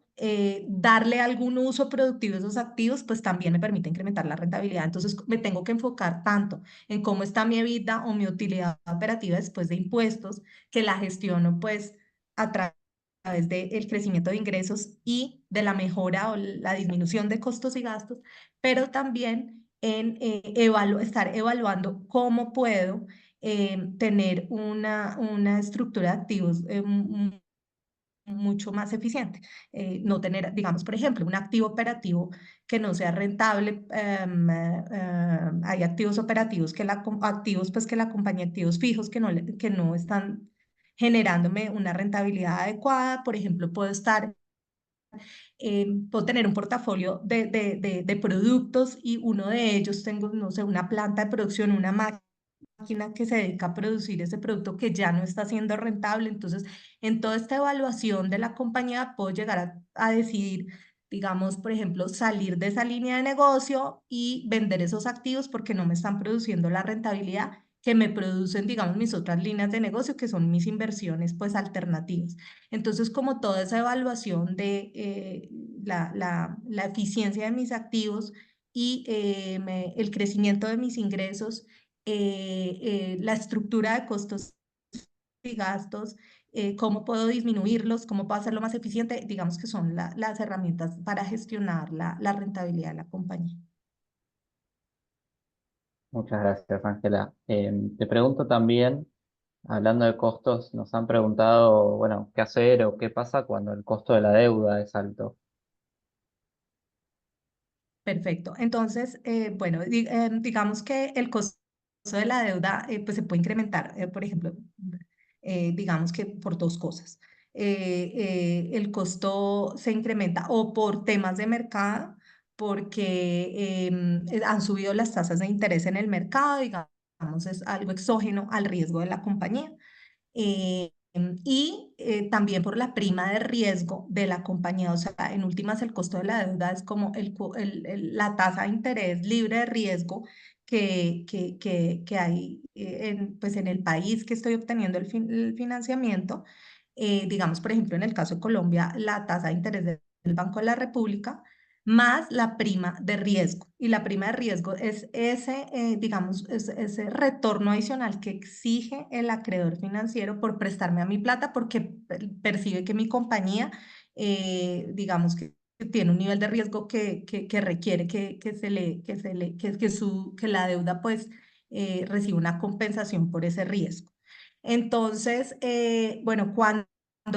darle algún uso productivo a esos activos, pues también me permite incrementar la rentabilidad. Entonces, me tengo que enfocar tanto en cómo está mi EBITDA o mi utilidad operativa después de impuestos, que la gestiono pues a través del crecimiento de ingresos y de la mejora o la disminución de costos y gastos, pero también en estar evaluando cómo puedo tener una estructura de activos mucho más eficiente. No tener, digamos, por ejemplo, un activo operativo que no sea rentable. Hay activos operativos activos, pues que la compañía, activos fijos que no están generándome una rentabilidad adecuada. Por ejemplo, puedo tener un portafolio de productos y uno de ellos tengo, no sé, una planta de producción, una máquina que se dedica a producir ese producto que ya no está siendo rentable. Entonces, en toda esta evaluación de la compañía puedo llegar a decidir, digamos, por ejemplo, salir de esa línea de negocio y vender esos activos porque no me están produciendo la rentabilidad que me producen, digamos, mis otras líneas de negocio, que son mis inversiones, pues, alternativas. Entonces, como toda esa evaluación de la eficiencia de mis activos y el crecimiento de mis ingresos, la estructura de costos y gastos, cómo puedo disminuirlos, cómo puedo hacerlo más eficiente, digamos que son las herramientas para gestionar la rentabilidad de la compañía. Muchas gracias, Ángela. Te pregunto también, hablando de costos, nos han preguntado, bueno, qué hacer o qué pasa cuando el costo de la deuda es alto. Perfecto. Entonces, bueno, digamos que el costo de la deuda pues se puede incrementar, por ejemplo, digamos que por dos cosas. El costo se incrementa o por temas de mercado, porque han subido las tasas de interés en el mercado, digamos, es algo exógeno al riesgo de la compañía. También por la prima de riesgo de la compañía, o sea, en últimas el costo de la deuda es como la tasa de interés libre de riesgo que hay pues en el país que estoy obteniendo el financiamiento. Digamos, por ejemplo, en el caso de Colombia, la tasa de interés del Banco de la República más la prima de riesgo. Y la prima de riesgo es ese, digamos, ese retorno adicional que exige el acreedor financiero por prestarme a mi plata porque percibe que mi compañía, digamos, que tiene un nivel de riesgo que requiere que la deuda pues reciba una compensación por ese riesgo. Entonces, bueno, cuando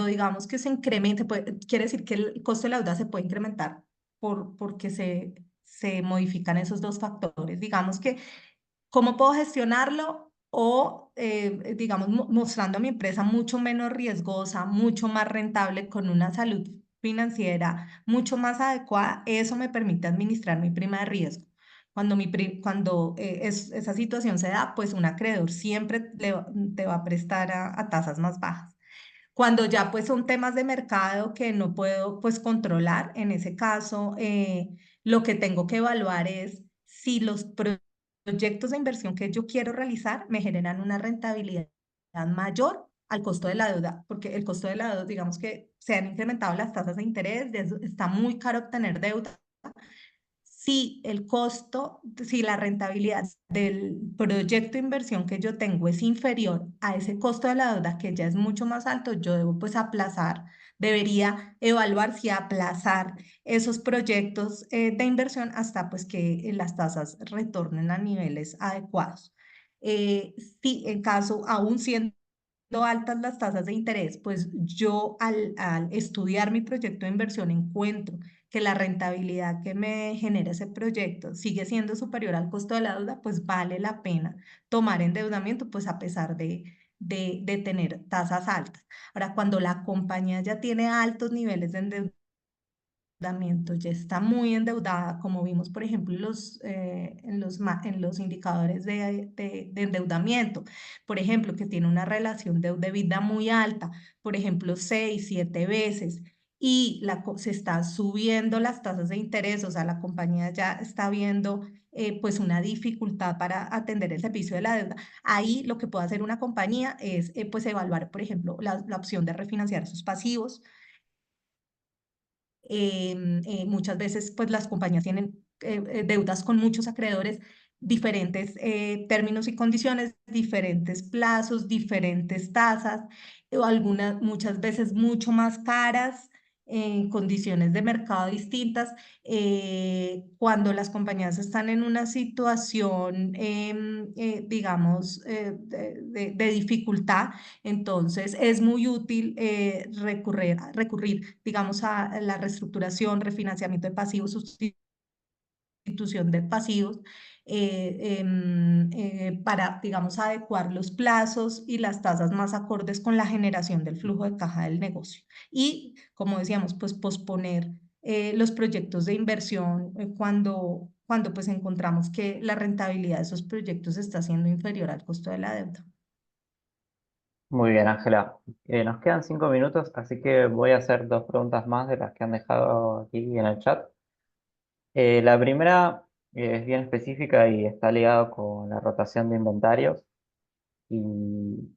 digamos que se incremente, quiere decir que el costo de la deuda se puede incrementar porque se modifican esos dos factores. Digamos que, ¿cómo puedo gestionarlo? O, digamos, mostrando a mi empresa mucho menos riesgosa, mucho más rentable, con una salud financiera mucho más adecuada, eso me permite administrar mi prima de riesgo. Cuando esa situación se da, pues un acreedor siempre te va a prestar a tasas más bajas. Cuando ya pues son temas de mercado que no puedo pues controlar, en ese caso lo que tengo que evaluar es si los proyectos de inversión que yo quiero realizar me generan una rentabilidad mayor al costo de la deuda, porque el costo de la deuda, digamos que se han incrementado las tasas de interés, está muy caro obtener deuda. Si el costo, si la rentabilidad del proyecto de inversión que yo tengo es inferior a ese costo de la deuda, que ya es mucho más alto, yo debo pues aplazar, debería evaluar si aplazar esos proyectos de inversión hasta pues que las tasas retornen a niveles adecuados. Si en caso, aún siendo altas las tasas de interés, pues yo al estudiar mi proyecto de inversión encuentro que la rentabilidad que me genera ese proyecto sigue siendo superior al costo de la deuda, pues vale la pena tomar endeudamiento, pues a pesar de tener tasas altas. Ahora, cuando la compañía ya tiene altos niveles de endeudamiento, ya está muy endeudada, como vimos, por ejemplo, en los indicadores de endeudamiento, por ejemplo, que tiene una relación deuda-EBITDA muy alta, por ejemplo, 6, 7 veces, y se está subiendo las tasas de interés, o sea, la compañía ya está viendo pues una dificultad para atender el servicio de la deuda. Ahí lo que puede hacer una compañía es pues evaluar, por ejemplo, la opción de refinanciar sus pasivos. Muchas veces pues las compañías tienen deudas con muchos acreedores, diferentes términos y condiciones, diferentes plazos, diferentes tasas, o algunas muchas veces mucho más caras, en condiciones de mercado distintas. Cuando las compañías están en una situación, digamos, de dificultad, entonces es muy útil recurrir, digamos, a la reestructuración, refinanciamiento de pasivos, sustitución de pasivos, para, digamos, adecuar los plazos y las tasas más acordes con la generación del flujo de caja del negocio. Y, como decíamos, pues posponer los proyectos de inversión cuando pues encontramos que la rentabilidad de esos proyectos está siendo inferior al costo de la deuda. Muy bien, Ángela. Nos quedan 5 minutos, así que voy a hacer dos preguntas más de las que han dejado aquí en el chat. La primera es bien específica y está ligado con la rotación de inventarios. Y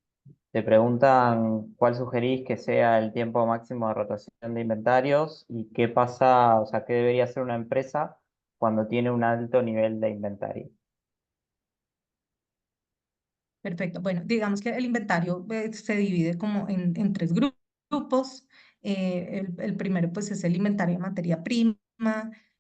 te preguntan cuál sugerís que sea el tiempo máximo de rotación de inventarios y qué pasa, o sea, qué debería hacer una empresa cuando tiene un alto nivel de inventario. Perfecto. Bueno, digamos que el inventario se divide como en tres grupos. El primero pues es el inventario de materia prima,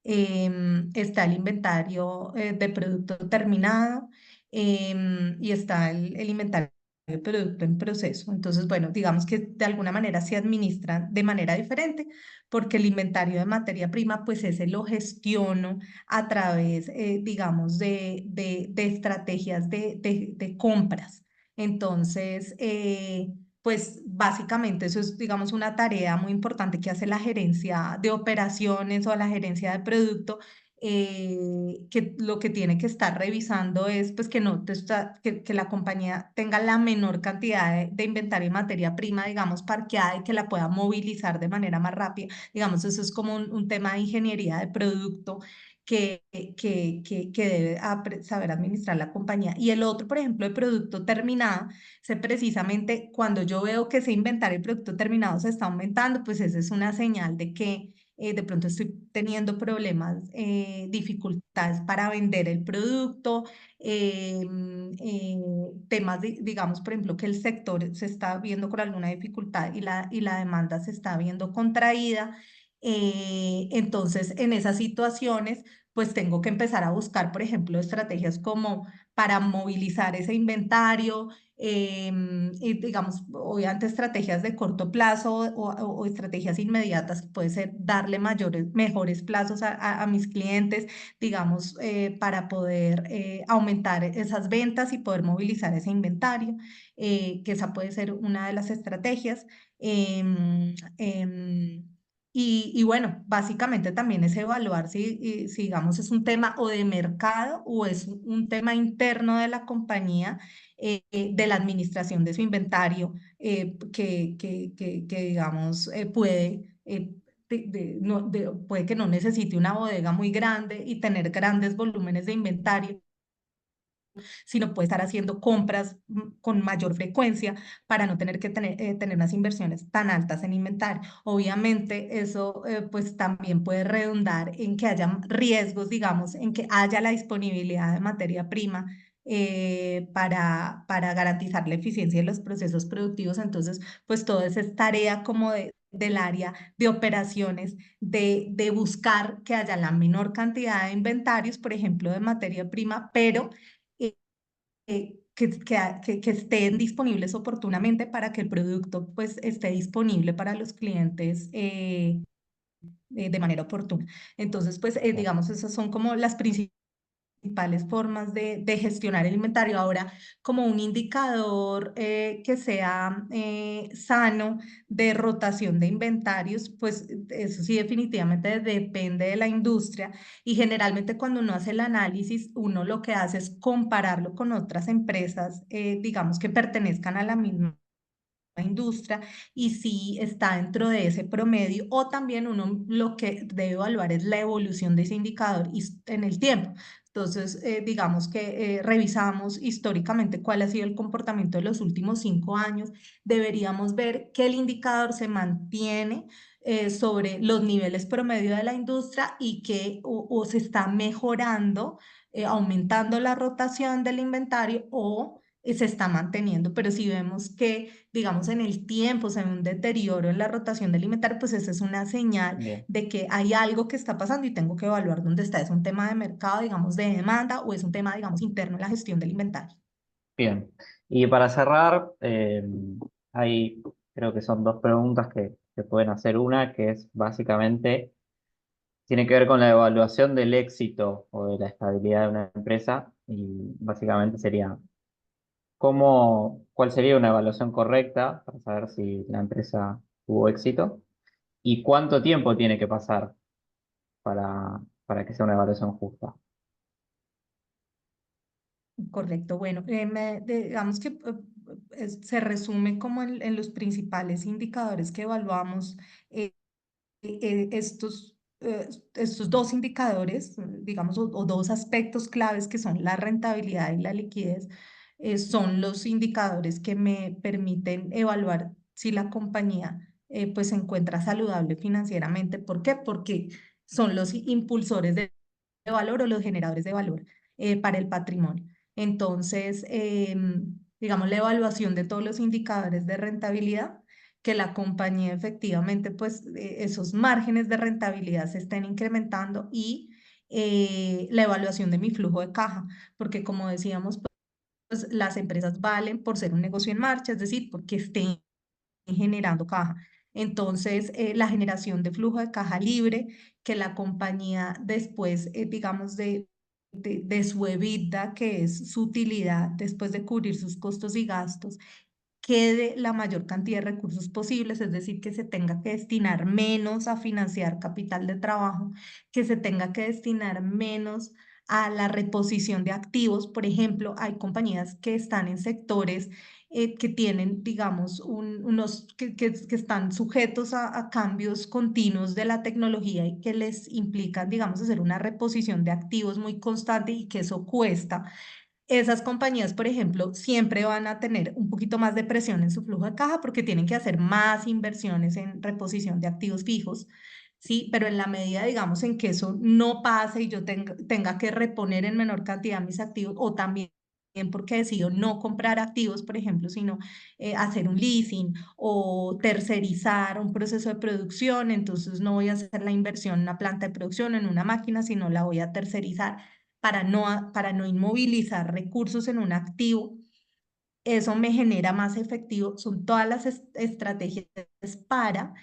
está el inventario de producto terminado, y está el inventario de producto en proceso. Entonces, bueno, digamos que de alguna manera se administran de manera diferente, porque el inventario de materia prima, pues ese lo gestiono a través, digamos, de estrategias de compras. Entonces, pues básicamente eso es, digamos, una tarea muy importante que hace la gerencia de operaciones o la gerencia de producto, que lo que tiene que estar revisando es pues que no te está, que la compañía tenga la menor cantidad de inventario y materia prima, digamos, parqueada y que la pueda movilizar de manera más rápida. Digamos, eso es como un tema de ingeniería de producto que debe saber administrar la compañía. Y el otro, por ejemplo, de producto terminado, es precisamente cuando yo veo que ese inventario y producto terminado se está aumentando, pues esa es una señal de que de pronto estoy teniendo problemas, dificultades para vender el producto, temas, digamos, por ejemplo, que el sector se está viendo con alguna dificultad y la demanda se está viendo contraída. Entonces, en esas situaciones, pues tengo que empezar a buscar, por ejemplo, estrategias como para movilizar ese inventario, y digamos, obviamente estrategias de corto plazo o estrategias inmediatas, que puede ser darle mejores plazos a mis clientes, digamos, para poder aumentar esas ventas y poder movilizar ese inventario, que esa puede ser una de las estrategias. Em, em, y bueno, básicamente también es evaluar si, digamos, es un tema o de mercado o es un tema interno de la compañía, de la administración de su inventario, que digamos, puede, puede que no necesite una bodega muy grande y tener grandes volúmenes de inventario, sino puede estar haciendo compras con mayor frecuencia para no tener que tener unas inversiones tan altas en inventario. Obviamente eso pues también puede redundar en que haya riesgos, digamos, en que haya la disponibilidad de materia prima, para garantizar la eficiencia de los procesos productivos. Entonces, pues todo eso es tarea como del área de operaciones, de buscar que haya la menor cantidad de inventarios, por ejemplo, de materia prima, pero que estén disponibles oportunamente para que el producto pues esté disponible para los clientes, de manera oportuna. Entonces, pues Bien. digamos, esas son como las principales formas de gestionar el inventario. Ahora, como un indicador, que sea sano de rotación de inventarios, pues eso sí definitivamente depende de la industria, y generalmente cuando uno hace el análisis, uno lo que hace es compararlo con otras empresas, digamos, que pertenezcan a la misma industria, y si está dentro de ese promedio, o también uno lo que debe evaluar es la evolución de ese indicador en el tiempo. Entonces, digamos que revisamos históricamente cuál ha sido el comportamiento de los últimos 5 años. Deberíamos ver que el indicador se mantiene sobre los niveles promedio de la industria, y que o se está mejorando, aumentando la rotación del inventario, o se está manteniendo. Pero si vemos que, digamos, en el tiempo se ve un deterioro en la rotación del inventario, pues esa es una señal Bien. de que hay algo que está pasando y tengo que evaluar dónde está. ¿Es un tema de mercado, digamos, de demanda, o es un tema, digamos, interno en la gestión del inventario? Bien. Y para cerrar, hay, creo que son dos preguntas que pueden hacer. Una que es básicamente, tiene que ver con la evaluación del éxito o de la estabilidad de una empresa, y básicamente sería, ¿cuál sería una evaluación correcta para saber si la empresa tuvo éxito? ¿Y cuánto tiempo tiene que pasar para que sea una evaluación justa? Correcto. Bueno, digamos que se resume como en los principales indicadores que evaluamos, estos dos indicadores, digamos, o dos aspectos claves, que son la rentabilidad y la liquidez. Son los indicadores que me permiten evaluar si la compañía, pues se encuentra saludable financieramente. ¿Por qué? Porque son los impulsores de valor o los generadores de valor, para el patrimonio. Entonces, digamos, la evaluación de todos los indicadores de rentabilidad, que la compañía efectivamente, pues esos márgenes de rentabilidad se estén incrementando, y la evaluación de mi flujo de caja, porque como decíamos, las empresas valen por ser un negocio en marcha, es decir, porque estén generando caja. Entonces, la generación de flujo de caja libre, que la compañía después, digamos, de su EBITDA, que es su utilidad, después de cubrir sus costos y gastos, quede la mayor cantidad de recursos posibles, es decir, que se tenga que destinar menos a financiar capital de trabajo, que se tenga que destinar menos a la reposición de activos. Por ejemplo, hay compañías que están en sectores que tienen, digamos, que están sujetos a cambios continuos de la tecnología y que les implican, digamos, hacer una reposición de activos muy constante y que eso cuesta. Esas compañías, por ejemplo, siempre van a tener un poquito más de presión en su flujo de caja porque tienen que hacer más inversiones en reposición de activos fijos, ¿sí? Pero en la medida, digamos, en que eso no pase y yo tenga que reponer en menor cantidad mis activos, o también porque decido no comprar activos, por ejemplo, sino hacer un leasing o tercerizar un proceso de producción, entonces no voy a hacer la inversión en una planta de producción, en una máquina, sino la voy a tercerizar para no inmovilizar recursos en un activo. Eso me genera más efectivo. Son todas las estrategias para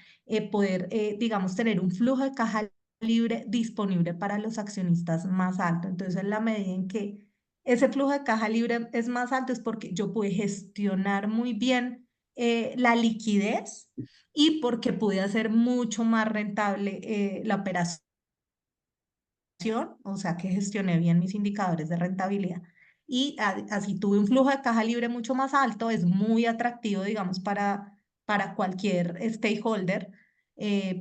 poder, digamos, tener un flujo de caja libre disponible para los accionistas más alto. Entonces, en la medida en que ese flujo de caja libre es más alto, es porque yo pude gestionar muy bien la liquidez y porque pude hacer mucho más rentable la operación, o sea que gestioné bien mis indicadores de rentabilidad. Y así tuve un flujo de caja libre mucho más alto, es muy atractivo, digamos, para cualquier stakeholder,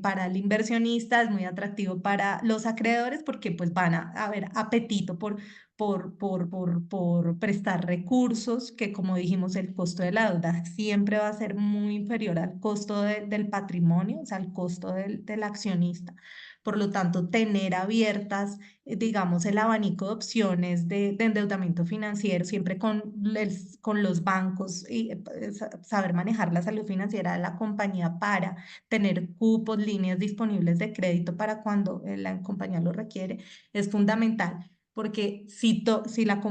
para el inversionista, es muy atractivo para los acreedores porque pues van a haber apetito por prestar recursos, que como dijimos, el costo de la deuda siempre va a ser muy inferior al costo del patrimonio, o sea, al costo del accionista. Por lo tanto, tener abiertas, digamos, el abanico de opciones de endeudamiento financiero, siempre con los bancos y saber manejar la salud financiera de la compañía para tener cupos, líneas disponibles de crédito para cuando la compañía lo requiere, es fundamental. Porque si la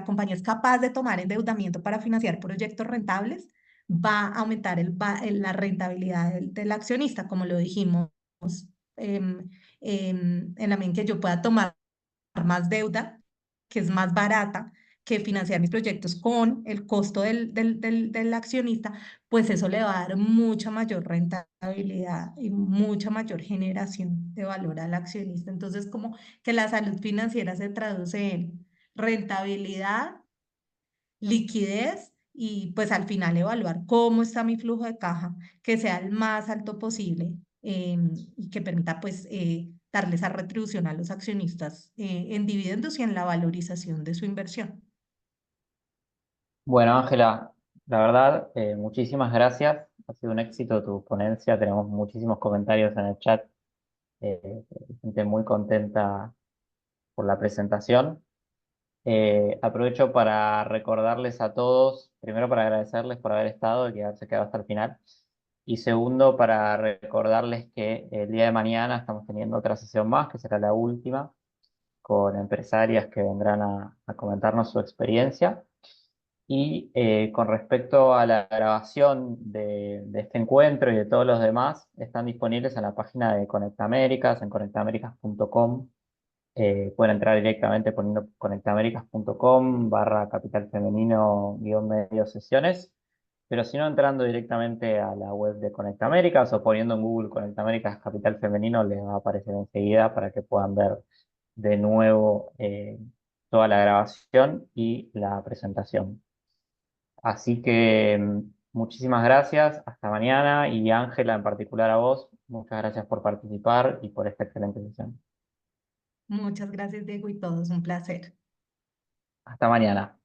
compañía es capaz de tomar endeudamiento para financiar proyectos rentables, va a aumentar la rentabilidad del accionista, como lo dijimos em, en la medida en que yo pueda tomar más deuda, que es más barata que financiar mis proyectos con el costo del accionista, pues eso le va a dar mucha mayor rentabilidad y mucha mayor generación de valor al accionista. Entonces, como que la salud financiera se traduce en rentabilidad, liquidez y pues al final evaluar cómo está mi flujo de caja, que sea el más alto posible, y que permita pues darle esa retribución a los accionistas en dividendos y en la valorización de su inversión. Bueno, Ángela, la verdad, muchísimas gracias. Ha sido un éxito tu ponencia. Tenemos muchísimos comentarios en el chat. Gente muy contenta por la presentación. Aprovecho para recordarles a todos, primero para agradecerles por haber estado y haberse quedado hasta el final. Y segundo, para recordarles que el día de mañana estamos teniendo otra sesión más, que será la última, con empresarias que vendrán a comentarnos su experiencia. Y con respecto a la grabación de este encuentro y de todos los demás, están disponibles en la página de Conecta Américas, en conectamericas.com. Pueden entrar directamente poniendo conectamericas.com/capital femenino-medio sesiones, pero si no, entrando directamente a la web de Conecta Américas o poniendo en Google Conecta Américas Capital Femenino, les va a aparecer enseguida para que puedan ver de nuevo toda la grabación y la presentación. Así que muchísimas gracias, hasta mañana, y Ángela en particular a vos, muchas gracias por participar y por esta excelente sesión. Muchas gracias, Diego, y todos, un placer. Hasta mañana.